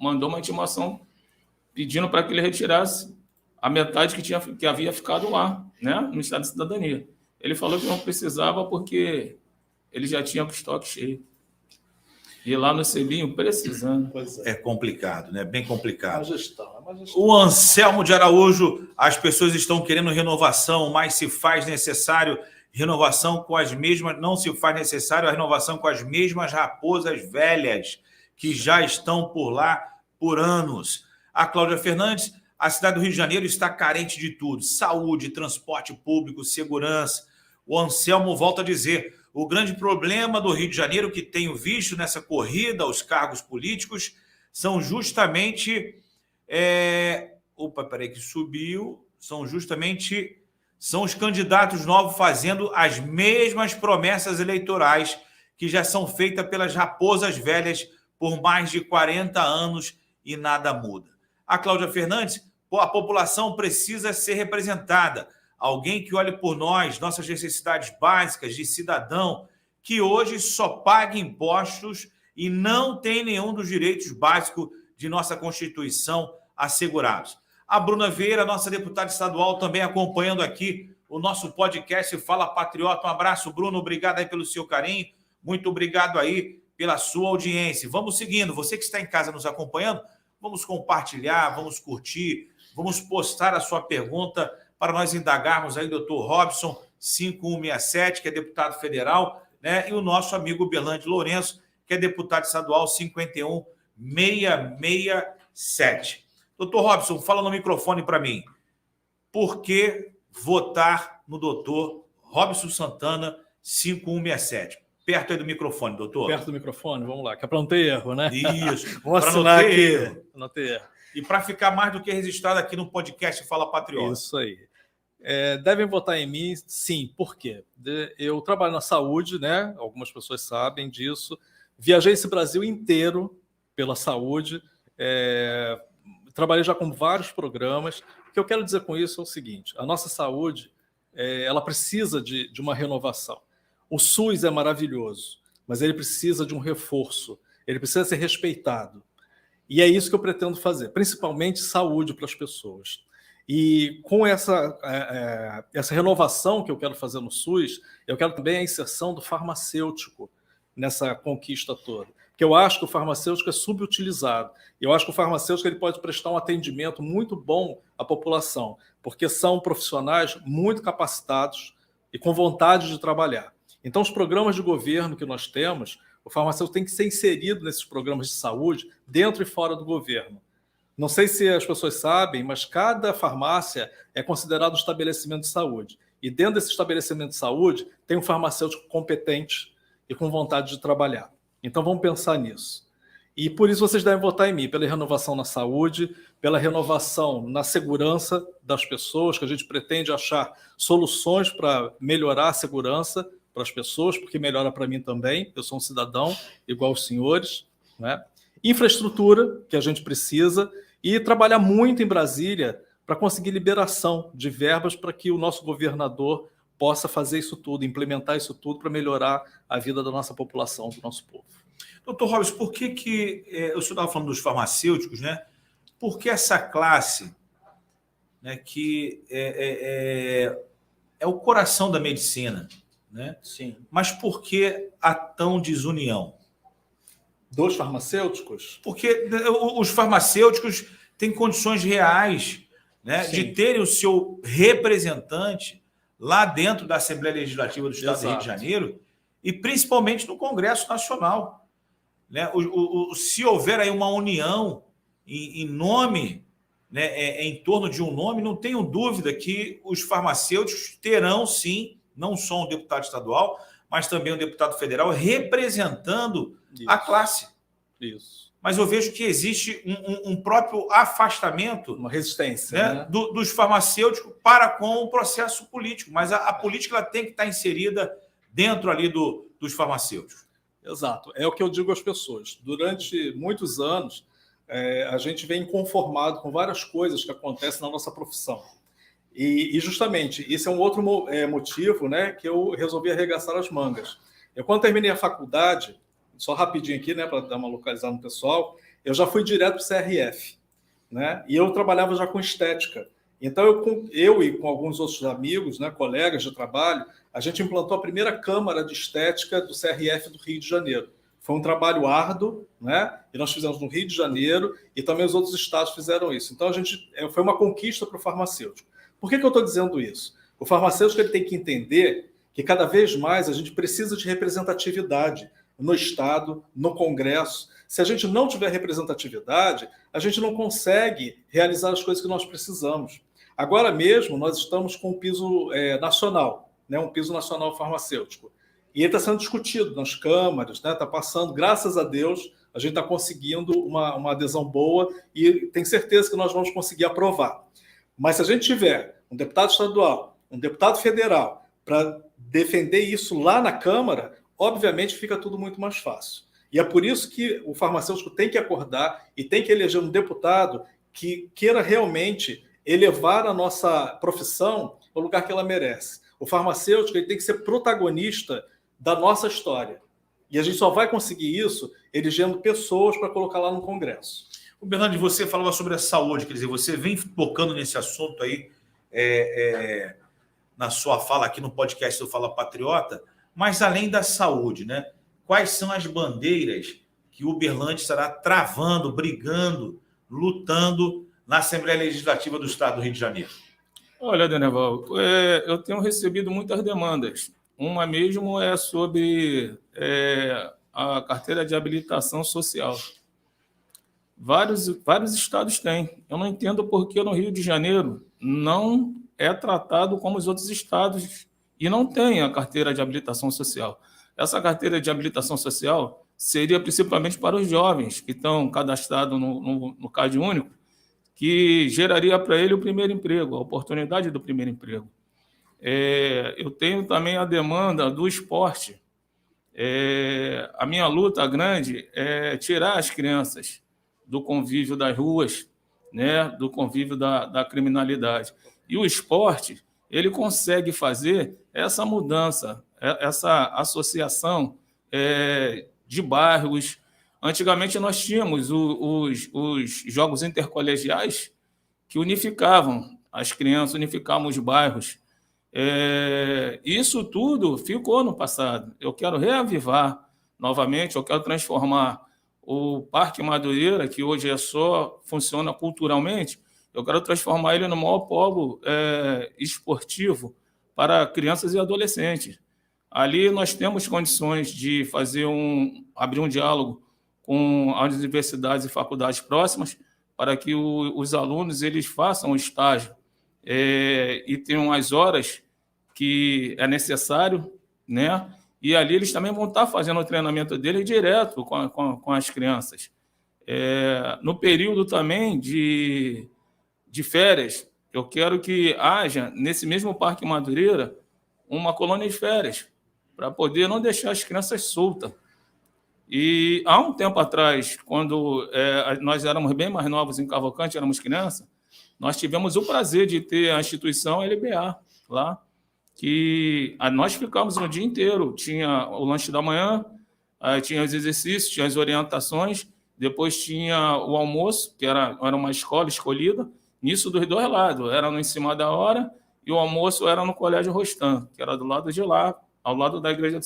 mandou uma intimação pedindo para que ele retirasse a metade que havia ficado lá, né, no Ministério da Cidadania. Ele falou que não precisava porque ele já tinha o estoque cheio. E lá no Sebinho, precisando. Pois É complicado, né? Bem complicado. É uma gestão. O Anselmo de Araújo, as pessoas estão querendo renovação, mas se faz necessário renovação com as mesmas, não se faz necessário a renovação com as mesmas raposas velhas que já estão por lá por anos. A Cláudia Fernandes, a cidade do Rio de Janeiro está carente de tudo: saúde, transporte público, segurança. O Anselmo volta a dizer: o grande problema do Rio de Janeiro que tenho visto nessa corrida aos cargos políticos são justamente... São os candidatos novos fazendo as mesmas promessas eleitorais que já são feitas pelas raposas velhas por mais de 40 anos e nada muda. A Cláudia Fernandes, a população precisa ser representada. Alguém que olhe por nós, nossas necessidades básicas de cidadão, que hoje só paga impostos e não tem nenhum dos direitos básicos de nossa Constituição assegurados. A Bruna Vieira, nossa deputada estadual, também acompanhando aqui o nosso podcast Fala Patriota. Um abraço, Bruno. Obrigado aí pelo seu carinho. Muito obrigado aí pela sua audiência. Vamos seguindo. Você que está em casa nos acompanhando, vamos compartilhar, vamos curtir, vamos postar a sua pergunta para nós indagarmos aí, doutor Robson, 5167, que é deputado federal, né? E o nosso amigo Berlande Lourenço, que é deputado estadual, 51667. Doutor Robson, fala no microfone para mim. Por que votar no doutor Robson Santana, 5167? Perto aí do microfone, doutor. Perto do microfone, vamos lá, que é para não ter erro, né? Isso. Vamos para assinar não ter aqui. erro. Não ter erro. E para ficar mais do que registrado aqui no podcast Fala Patriota. Isso aí. Devem votar em mim, sim. Por quê? Eu trabalho na saúde, né? Algumas pessoas sabem disso. Viajei esse Brasil inteiro pela saúde. Trabalhei já com vários programas. O que eu quero dizer com isso é o seguinte: a nossa saúde ela precisa de uma renovação. O SUS é maravilhoso, mas ele precisa de um reforço. Ele precisa ser respeitado. E é isso que eu pretendo fazer, principalmente saúde para as pessoas. E com essa renovação que eu quero fazer no SUS, eu quero também a inserção do farmacêutico nessa conquista toda. Porque eu acho que o farmacêutico é subutilizado. Eu acho que o farmacêutico ele pode prestar um atendimento muito bom à população, porque são profissionais muito capacitados e com vontade de trabalhar. Então, os programas de governo que nós temos, o farmacêutico tem que ser inserido nesses programas de saúde, dentro e fora do governo. Não sei se as pessoas sabem, mas cada farmácia é considerado um estabelecimento de saúde. E dentro desse estabelecimento de saúde, tem um farmacêutico competente e com vontade de trabalhar. Então, vamos pensar nisso. E por isso vocês devem votar em mim, pela renovação na saúde, pela renovação na segurança das pessoas, que a gente pretende achar soluções para melhorar a segurança para as pessoas, porque melhora para mim também. Eu sou um cidadão igual os senhores, né? Infraestrutura, que a gente precisa, e trabalhar muito em Brasília para conseguir liberação de verbas para que o nosso governador possa fazer isso tudo, implementar isso tudo para melhorar a vida da nossa população, do nosso povo. Doutor Robson, por que o senhor estava falando dos farmacêuticos, né? Por que essa classe, né, que é o coração da medicina, né? Sim. Mas por que a tão desunião? Dos farmacêuticos? Porque os farmacêuticos têm condições reais, né, de terem o seu representante lá dentro da Assembleia Legislativa do Estado do Rio de Janeiro e principalmente no Congresso Nacional. Né? Se houver aí uma união em nome, né, em torno de um nome, não tenho dúvida que os farmacêuticos terão, sim, não só um deputado estadual, mas também um deputado federal representando a classe. Isso. mas eu vejo que existe um próprio afastamento, uma resistência, né, dos farmacêuticos para com o processo político. Mas a política ela tem que estar inserida dentro ali dos farmacêuticos. Exato. É o que eu digo às pessoas. Durante muitos anos, a gente vem inconformado com várias coisas que acontecem na nossa profissão. E justamente, esse é um outro motivo, né, que eu resolvi arregaçar as mangas. Eu, quando terminei a faculdade, só rapidinho aqui, né, para dar uma localizada no pessoal, eu já fui direto para o CRF, né, e eu trabalhava já com estética. Então, eu e com alguns outros amigos, né, colegas de trabalho, a gente implantou a primeira Câmara de Estética do CRF do Rio de Janeiro. Foi um trabalho árduo, né, e nós fizemos no Rio de Janeiro, e também os outros estados fizeram isso. Então, foi uma conquista para o farmacêutico. Por que eu estou dizendo isso? O farmacêutico ele tem que entender que cada vez mais a gente precisa de representatividade no Estado, no Congresso. Se a gente não tiver representatividade, a gente não consegue realizar as coisas que nós precisamos. Agora mesmo, nós estamos com um piso nacional, né, um piso nacional farmacêutico. E ele está sendo discutido nas câmaras, né, está passando, graças a Deus, a gente está conseguindo uma adesão boa e tenho certeza que nós vamos conseguir aprovar. Mas se a gente tiver um deputado estadual, um deputado federal, para defender isso lá na Câmara, obviamente fica tudo muito mais fácil. E é por isso que o farmacêutico tem que acordar e tem que eleger um deputado que queira realmente elevar a nossa profissão ao lugar que ela merece. O farmacêutico ele tem que ser protagonista da nossa história. E a gente só vai conseguir isso elegendo pessoas para colocar lá no Congresso. O Bernardo, você falava sobre a saúde, quer dizer, você vem tocando nesse assunto aí na sua fala aqui no podcast do Fala Patriota, mas além da saúde, né? Quais são as bandeiras que o Uberlândia estará travando, brigando, lutando na Assembleia Legislativa do Estado do Rio de Janeiro? Olha, Deneval, eu tenho recebido muitas demandas. Uma mesmo é sobre a carteira de habilitação social. Vários estados têm. Eu não entendo por que no Rio de Janeiro não é tratado como os outros estados e não tem a carteira de habilitação social. Essa carteira de habilitação social seria principalmente para os jovens que estão cadastrados no CAD único, que geraria para ele o primeiro emprego, a oportunidade do primeiro emprego. Eu tenho também a demanda do esporte. A minha luta grande é tirar as crianças do convívio das ruas, né, do convívio da criminalidade. E o esporte, ele consegue fazer essa mudança, essa associação de bairros. Antigamente nós tínhamos os jogos intercolegiais que unificavam as crianças, unificavam os bairros. Isso tudo ficou no passado. Eu quero reavivar novamente, eu quero transformar o Parque Madureira, que hoje só funciona culturalmente, eu quero transformar ele no maior polo esportivo para crianças e adolescentes. Ali nós temos condições de abrir um diálogo com as universidades e faculdades próximas para que os alunos eles façam o estágio e tenham as horas que é necessário, né? E ali eles também vão estar fazendo o treinamento deles direto com as crianças. No período também de férias, eu quero que haja, nesse mesmo Parque Madureira, uma colônia de férias, para poder não deixar as crianças soltas. E há um tempo atrás, quando nós éramos bem mais novos em Cavalcante, éramos crianças, nós tivemos o prazer de ter a instituição LBA lá, que nós ficamos o dia inteiro. Tinha o lanche da manhã, tinha os exercícios, tinha as orientações, depois tinha o almoço, que era uma escola escolhida, nisso dos dois lados, era no em cima da hora, e o almoço era no Colégio Rostan, que era do lado de lá, ao lado da igreja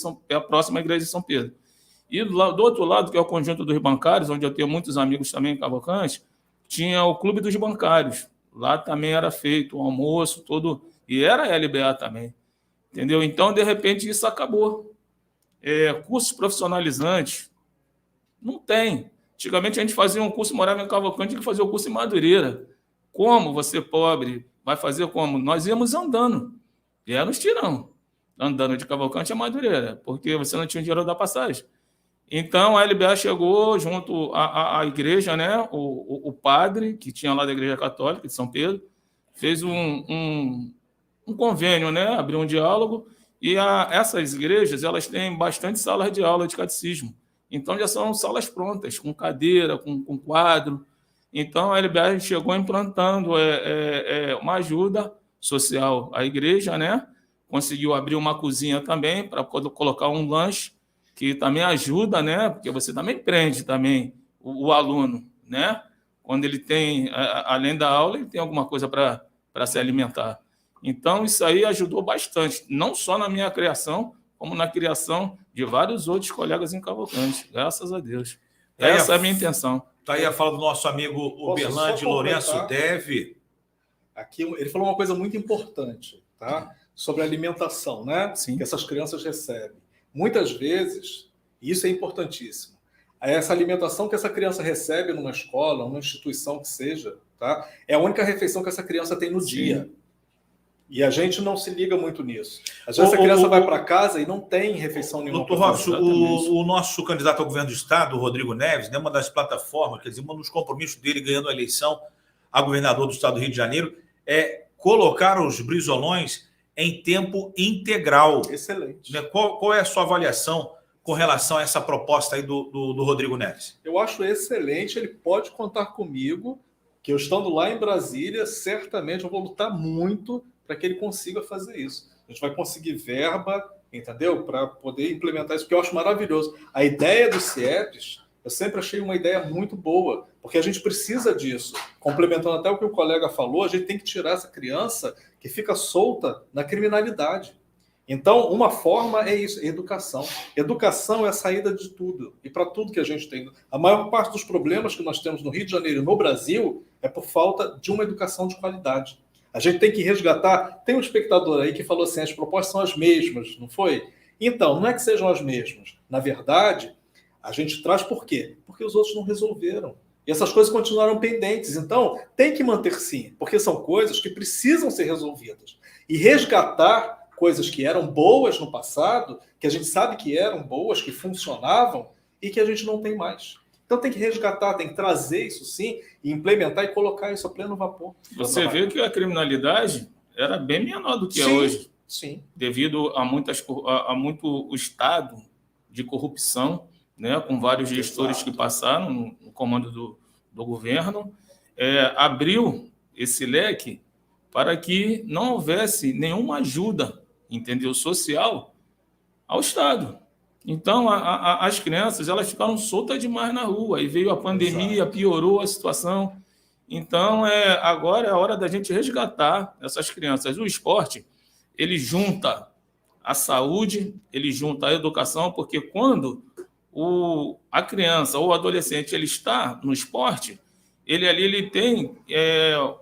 próxima à igreja de São Pedro. E do outro lado, que é o conjunto dos bancários, onde eu tenho muitos amigos também em Cavalcante, tinha o Clube dos Bancários. Lá também era feito o almoço, todo, e era a LBA também. Entendeu? Então, de repente, isso acabou. Cursos profissionalizantes, não tem. Antigamente, a gente fazia um curso, morava em Cavalcante, tinha que fazer o curso em Madureira. Como você, pobre, vai fazer como? Nós íamos andando. E era nos tirão. Andando de Cavalcante a Madureira, porque você não tinha dinheiro da passagem. Então, a LBA chegou junto à igreja, né? O padre, que tinha lá da Igreja Católica de São Pedro, fez um convênio, né? Abriu um diálogo, e essas igrejas elas têm bastante salas de aula de catecismo. Então, já são salas prontas, com cadeira, com quadro. Então, a LBA chegou implantando uma ajuda social à igreja, né? Conseguiu abrir uma cozinha também para colocar um lanche, que também ajuda, né? Porque você também prende também o aluno, né? Quando ele tem, além da aula, ele tem alguma coisa para se alimentar. Então, isso aí ajudou bastante, não só na minha criação, como na criação de vários outros colegas em Cavalcante, graças a Deus. Essa é a minha intenção. Está aí a fala do nosso amigo Uberlândia Lourenço Deve. Aqui, ele falou uma coisa muito importante, tá? Sobre a alimentação, né? Sim. Que essas crianças recebem. Muitas vezes, e isso é importantíssimo, essa alimentação que essa criança recebe numa escola, numa instituição que seja, tá? É a única refeição que essa criança tem no dia. E a gente não se liga muito nisso. Às vezes a criança vai para casa e não tem refeição nenhuma. Doutor Robson, o nosso candidato ao governo do Estado, o Rodrigo Neves, né, uma das plataformas, quer dizer, um dos compromissos dele ganhando a eleição a governador do Estado do Rio de Janeiro é colocar os brisolões em tempo integral. Excelente. Né? Qual é a sua avaliação com relação a essa proposta aí do Rodrigo Neves? Eu acho excelente, ele pode contar comigo, que eu estando lá em Brasília, certamente eu vou lutar muito para que ele consiga fazer isso. A gente vai conseguir verba, entendeu? Para poder implementar isso, porque eu acho maravilhoso. A ideia dos CIEPs, eu sempre achei uma ideia muito boa, porque a gente precisa disso. Complementando até o que o colega falou, a gente tem que tirar essa criança que fica solta na criminalidade. Então, uma forma é isso, educação. Educação é a saída de tudo, e para tudo que a gente tem. A maior parte dos problemas que nós temos no Rio de Janeiro e no Brasil é por falta de uma educação de qualidade. A gente tem que resgatar... Tem um espectador aí que falou assim, as propostas são as mesmas, não foi? Então, não é que sejam as mesmas. Na verdade, a gente traz por quê? Porque os outros não resolveram. E essas coisas continuaram pendentes. Então, tem que manter sim, porque são coisas que precisam ser resolvidas. E resgatar coisas que eram boas no passado, que a gente sabe que eram boas, que funcionavam, e que a gente não tem mais. Então tem que resgatar, tem que trazer isso sim, e implementar e colocar isso a pleno vapor. Você vê que a criminalidade era bem menor do que é sim, hoje. Sim. Devido a muito estado de corrupção, né, com vários gestores Exato. que passaram no comando do governo, abriu esse leque para que não houvesse nenhuma ajuda, entendeu, social ao Estado. Então, as crianças elas ficaram soltas demais na rua, aí veio a pandemia, Exato. piorou a situação. Então, agora é a hora da gente resgatar essas crianças. O esporte, ele junta a saúde, ele junta a educação, porque quando a criança ou o adolescente ele está no esporte, ele tem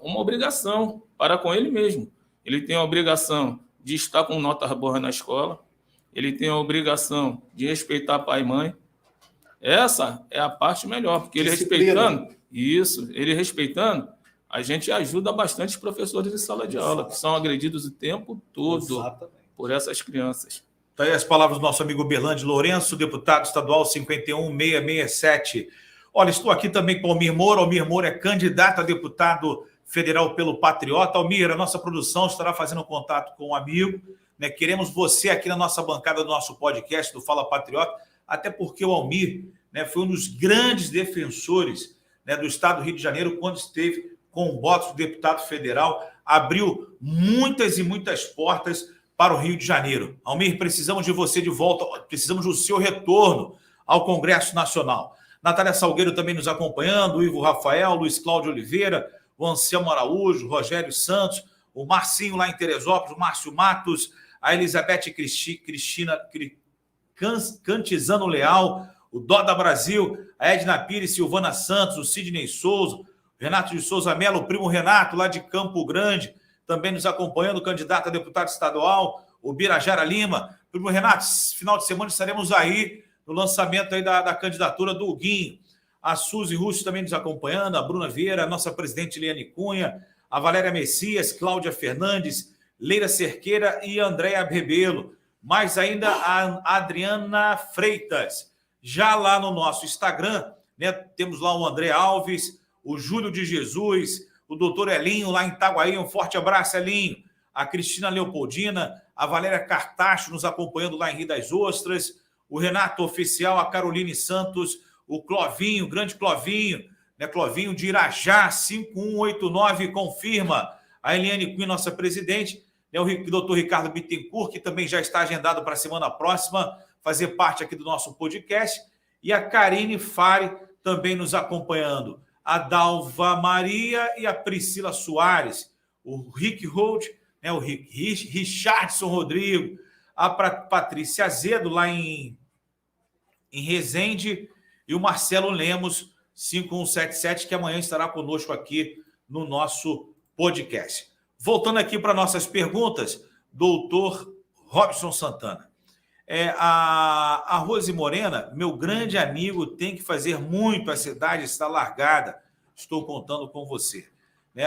uma obrigação para com ele mesmo. Ele tem a obrigação de estar com nota boa na escola, ele tem a obrigação de respeitar pai e mãe. Essa é a parte melhor, porque ele respeitando, a gente ajuda bastante os professores de sala de aula, que são agredidos o tempo todo. Exatamente. Por essas crianças. Está aí as palavras do nosso amigo Uberlândia Lourenço, deputado estadual 51667. Olha, estou aqui também com o Almir Moura. Almir Moura é candidato a deputado federal pelo Patriota. Almir, a nossa produção estará fazendo contato com um amigo. Né? Queremos você aqui na nossa bancada do nosso podcast do Fala Patriota, até porque o Almir, né, foi um dos grandes defensores, né, do Estado do Rio de Janeiro quando esteve com o voto do deputado federal, abriu muitas e muitas portas para o Rio de Janeiro. Almir, precisamos de você de volta, precisamos do seu retorno ao Congresso Nacional. Natália Salgueiro também nos acompanhando, o Ivo Rafael, Luiz Cláudio Oliveira, o Anselmo Araújo, Rogério Santos, o Marcinho lá em Teresópolis, o Márcio Matos, a Elizabeth Cristina Cantizano Leal, o Doda Brasil, a Edna Pires, Silvana Santos, o Sidney Souza, o Renato de Souza Mello, o primo Renato lá de Campo Grande, também nos acompanhando, o candidato a deputado estadual, o Birajara Lima. Primo Renato, final de semana estaremos aí no lançamento aí da candidatura do Huguinho. A Suzy Russo também nos acompanhando, a Bruna Vieira, a nossa presidente Eliane Cunha, a Valéria Messias, Cláudia Fernandes, Leira Cerqueira e Andréa Rebelo. Mais ainda a Adriana Freitas. Já lá no nosso Instagram, né, temos lá o André Alves, o Júlio de Jesus, o doutor Elinho lá em Itaguaí, um forte abraço, Elinho. A Cristina Leopoldina, a Valéria Cartacho nos acompanhando lá em Rio das Ostras, o Renato Oficial, a Caroline Santos, o Clovinho, grande Clovinho, né, Clovinho de Irajá, 5189, confirma. A Eliane Quinn, nossa presidente, né, o doutor Ricardo Bittencourt, que também já está agendado para a semana próxima, fazer parte aqui do nosso podcast, e a Karine Fari também nos acompanhando, a Dalva Maria e a Priscila Soares, o Rick Holt, né, o Richardson Rodrigo, a Patrícia Azedo lá em Resende e o Marcelo Lemos, 5177, que amanhã estará conosco aqui no nosso podcast. Voltando aqui para nossas perguntas, doutor Robson Santana. A Rose Morena, meu grande amigo, tem que fazer muito, a cidade está largada. Estou contando com você.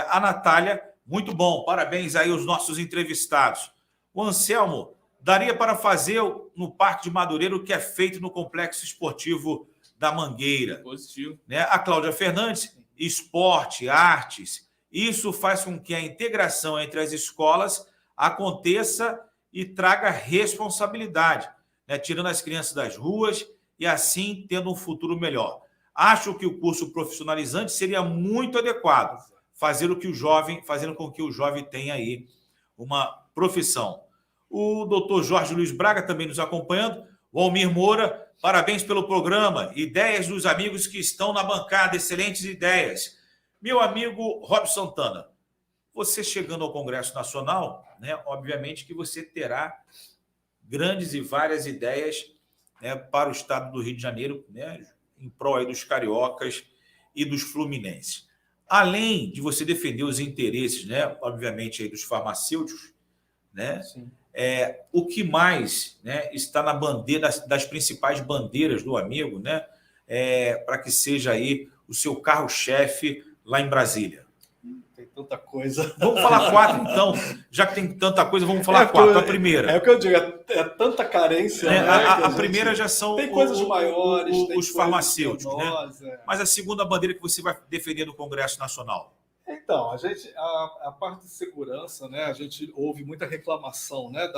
A Natália, muito bom, parabéns aí aos nossos entrevistados. O Anselmo, daria para fazer no Parque de Madureira o que é feito no Complexo Esportivo da Mangueira. Positivo. A Cláudia Fernandes, esporte, artes, isso faz com que a integração entre as escolas aconteça e traga responsabilidade, né? Tirando as crianças das ruas e assim tendo um futuro melhor. Acho que o curso profissionalizante seria muito adequado, fazendo com que o jovem tenha aí uma profissão. O doutor Jorge Luiz Braga também nos acompanhando. O Almir Moura, parabéns pelo programa. Ideias dos amigos que estão na bancada, excelentes ideias. Meu amigo Robson Santana, você chegando ao Congresso Nacional, né, obviamente que você terá grandes e várias ideias, né, para o estado do Rio de Janeiro, né, em prol aí dos cariocas e dos fluminenses. Além de você defender os interesses, né, obviamente, aí dos farmacêuticos, né, o que mais, né, está na bandeira das principais bandeiras do amigo, né, para que seja aí o seu carro-chefe lá em Brasília? Tem tanta coisa. Vamos falar 4, então. Já que tem tanta coisa, vamos falar 4. A primeira. É o que eu digo, é tanta carência. Né, a primeira já são tem coisas maiores, os farmacêuticos. Menores, né? Mas a segunda bandeira que você vai defender no Congresso Nacional? Então, a parte de segurança, né, a gente ouve muita reclamação, né,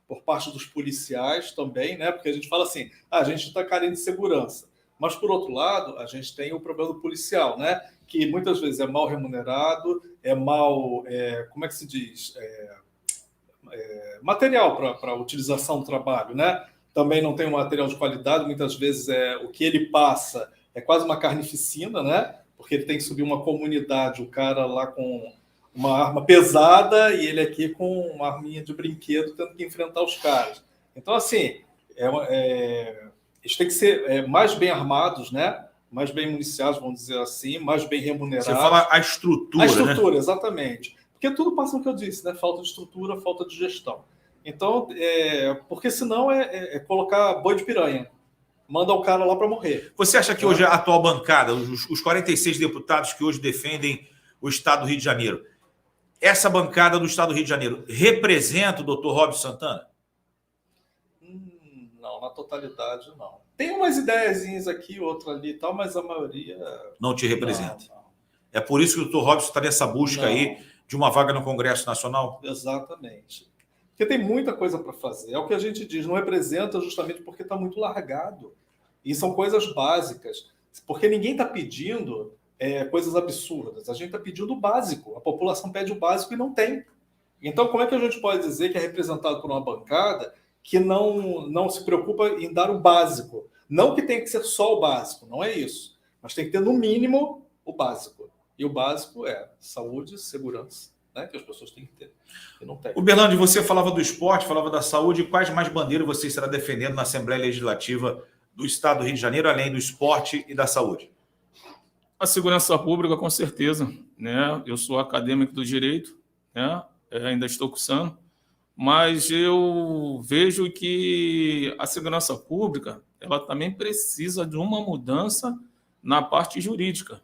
por parte dos policiais também, né, porque a gente fala assim, a gente está carente de segurança. Mas, por outro lado, a gente tem o problema do policial, né, que muitas vezes é mal remunerado, é mal, como é que se diz, material para utilização do trabalho, né? Também não tem um material de qualidade, muitas vezes o que ele passa é quase uma carnificina, né? Porque ele tem que subir uma comunidade, o cara lá com uma arma pesada e ele aqui com uma arminha de brinquedo tendo que enfrentar os caras. Então, assim, eles têm que ser mais bem armados, né? Mais bem municiados, vamos dizer assim, mais bem remunerados. Você fala a estrutura, a estrutura, né? Exatamente. Porque tudo passa no que eu disse, né? Falta de estrutura, falta de gestão. Então, porque senão é colocar boi de piranha. Manda o cara lá para morrer. Você acha que hoje a atual bancada, os 46 deputados que hoje defendem o Estado do Rio de Janeiro, essa bancada do Estado do Rio de Janeiro representa o doutor Robson Santana? Não, na totalidade não. Tem umas ideiazinhas aqui, outra ali e tal, mas a maioria... Não te representa. Não. É por isso que o doutor Robson está nessa busca aí de uma vaga no Congresso Nacional? Exatamente. Porque tem muita coisa para fazer. É o que a gente diz, não representa justamente porque está muito largado. E são coisas básicas. Porque ninguém está pedindo coisas absurdas. A gente está pedindo o básico. A população pede o básico e não tem. Então, como é que a gente pode dizer que é representado por uma bancada que não se preocupa em dar o básico? Não que tenha que ser só o básico, não é isso. Mas tem que ter, no mínimo, o básico. E o básico é saúde e segurança, né? Que as pessoas têm que ter. E não tem. O Berlandi, você falava do esporte, falava da saúde. Quais mais bandeiras você estará defendendo na Assembleia Legislativa do Estado do Rio de Janeiro, além do esporte e da saúde? A segurança pública, com certeza, né? Eu sou acadêmico do direito, né? Ainda estou cursando, mas eu vejo que a segurança pública ela também precisa de uma mudança na parte jurídica,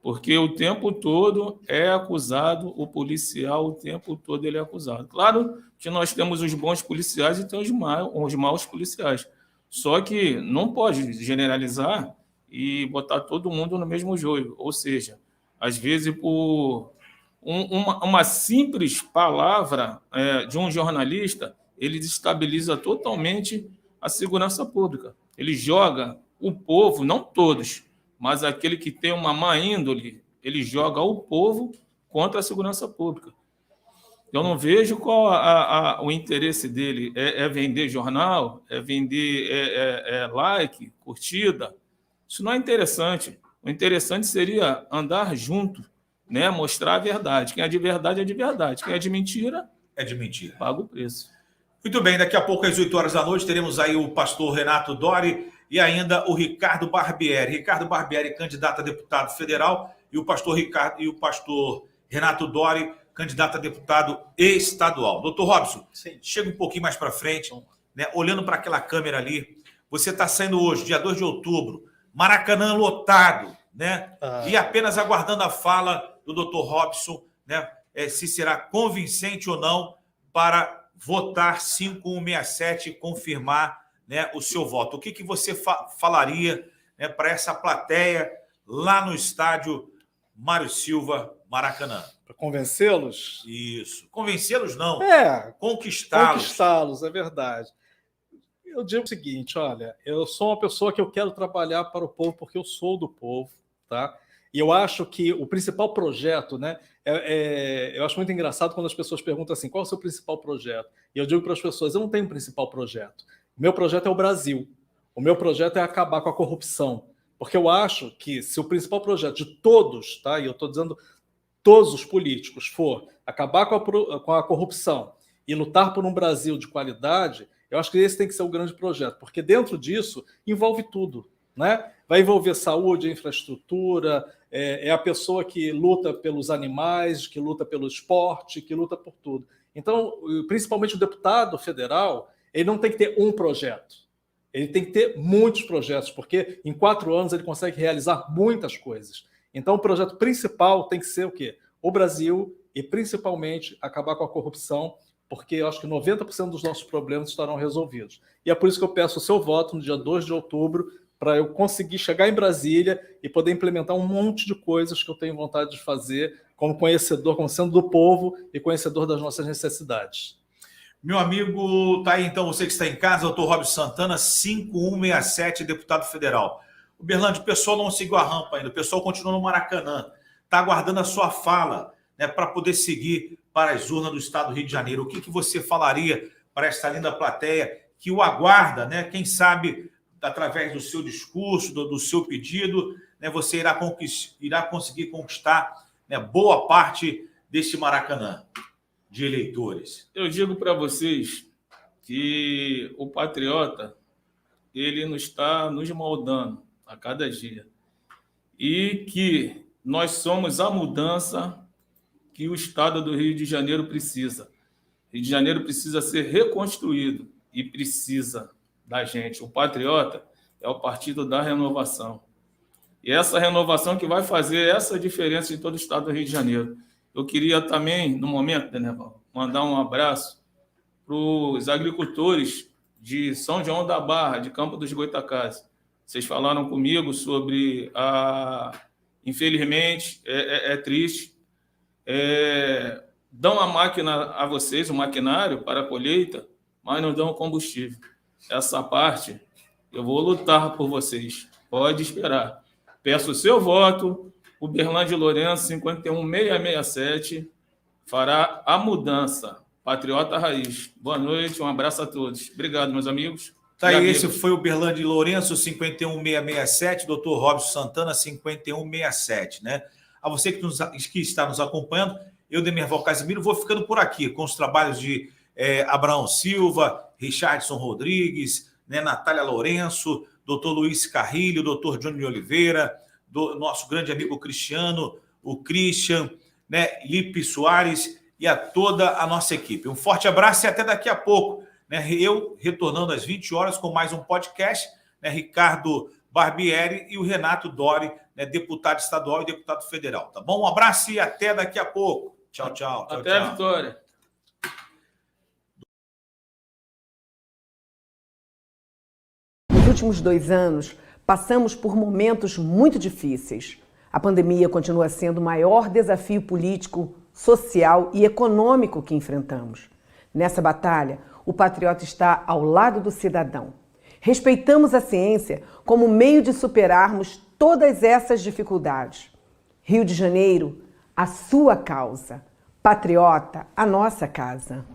porque o tempo todo é acusado, o policial o tempo todo ele é acusado. Claro que nós temos os bons policiais e tem os maus policiais, Só que não pode generalizar e botar todo mundo no mesmo joio. Ou seja, às vezes, por uma simples palavra de um jornalista, ele desestabiliza totalmente a segurança pública. Ele joga o povo, não todos, mas aquele que tem uma má índole, ele joga o povo contra a segurança pública. Eu não vejo qual o interesse dele. É vender jornal? É vender like, curtida? Isso não é interessante. O interessante seria andar junto, né? Mostrar a verdade. Quem é de verdade é de verdade. Quem é de mentira, É de mentira. paga o preço. Muito bem, daqui a pouco, às 8 horas da noite, teremos aí o pastor Renato Dori e ainda o Ricardo Barbieri. Ricardo Barbieri, candidato a deputado federal, e o pastor Renato Dori, candidato a deputado estadual. Doutor Robson, Sim. chega um pouquinho mais para frente, né? Olhando para aquela câmera ali, você está saindo hoje, dia 2 de outubro, Maracanã lotado, né? E apenas aguardando a fala do doutor Robson, né? Se será convincente ou não para votar 5167 e confirmar, né, o seu voto. O que você falaria, né, para essa plateia lá no estádio Mário Silva, Maracanã? Para convencê-los? Isso. Convencê-los não. Conquistá-los. Conquistá-los, é verdade. Eu digo o seguinte, olha, eu sou uma pessoa que eu quero trabalhar para o povo porque eu sou do povo, tá? E eu acho que o principal projeto, né? Eu acho muito engraçado quando as pessoas perguntam assim, qual é o seu principal projeto? E eu digo para as pessoas, eu não tenho um principal projeto. O meu projeto é o Brasil. O meu projeto é acabar com a corrupção. Porque eu acho que se o principal projeto de todos, tá? E eu estou dizendo todos os políticos, for acabar com a corrupção e lutar por um Brasil de qualidade, eu acho que esse tem que ser o grande projeto, porque dentro disso envolve tudo, né? Vai envolver saúde, infraestrutura, é a pessoa que luta pelos animais, que luta pelo esporte, que luta por tudo. Então, principalmente o deputado federal, ele não tem que ter um projeto, ele tem que ter muitos projetos, porque em 4 anos ele consegue realizar muitas coisas. Então, o projeto principal tem que ser o quê? O Brasil e, principalmente, acabar com a corrupção, porque eu acho que 90% dos nossos problemas estarão resolvidos. E é por isso que eu peço o seu voto no dia 2 de outubro, para eu conseguir chegar em Brasília e poder implementar um monte de coisas que eu tenho vontade de fazer como conhecedor, como sendo do povo e conhecedor das nossas necessidades. Meu amigo, tá aí então, você que está em casa, doutor Robson Santana, 5167, deputado federal. O Berlândia, o pessoal não seguiu a rampa ainda, o pessoal continua no Maracanã, está aguardando a sua fala, né, para poder seguir para as urnas do estado do Rio de Janeiro. O que você falaria para esta linda plateia que o aguarda, né? Quem sabe, através do seu discurso, do seu pedido, né, você irá conseguir conquistar, né, boa parte deste Maracanã de eleitores. Eu digo para vocês que o patriota, ele não está nos moldando a cada dia. E que nós somos a mudança que o estado do Rio de Janeiro precisa. O Rio de Janeiro precisa ser reconstruído e precisa da gente. O patriota é o partido da renovação. E essa renovação que vai fazer essa diferença em todo o estado do Rio de Janeiro. Eu queria também, no momento, Deneval, mandar um abraço para os agricultores de São João da Barra, de Campo dos Goitacazes. Vocês falaram comigo sobre infelizmente, é triste, dão a máquina a vocês, o maquinário para a colheita, mas não dão combustível. Essa parte, eu vou lutar por vocês. Pode esperar. Peço o seu voto. O Berlândia Lourenço, 51667, fará a mudança. Patriota Raiz. Boa noite, um abraço a todos. Obrigado, meus amigos. Tá aí, esse foi o Berlândia Lourenço, 51667, doutor Robson Santana, 5167, né? A você que está nos acompanhando, eu, Demerval Casimiro, vou ficando por aqui com os trabalhos de Abraão Silva, Richardson Rodrigues, né, Natália Lourenço, doutor Luiz Carrilho, doutor Johnny Oliveira, do nosso grande amigo Cristiano, o Christian, né, Lipe Soares e a toda a nossa equipe. Um forte abraço e até daqui a pouco, né? Eu retornando às 20 horas com mais um podcast, né, Ricardo Barbieri e o Renato Dori, né, deputado estadual e deputado federal. Tá bom? Um abraço e até daqui a pouco. Tchau, tchau. Até a vitória. últimos 2 anos, passamos por momentos muito difíceis. A pandemia continua sendo o maior desafio político, social e econômico que enfrentamos. Nessa batalha, o patriota está ao lado do cidadão. Respeitamos a ciência como meio de superarmos todas essas dificuldades. Rio de Janeiro, a sua causa. Patriota, a nossa casa.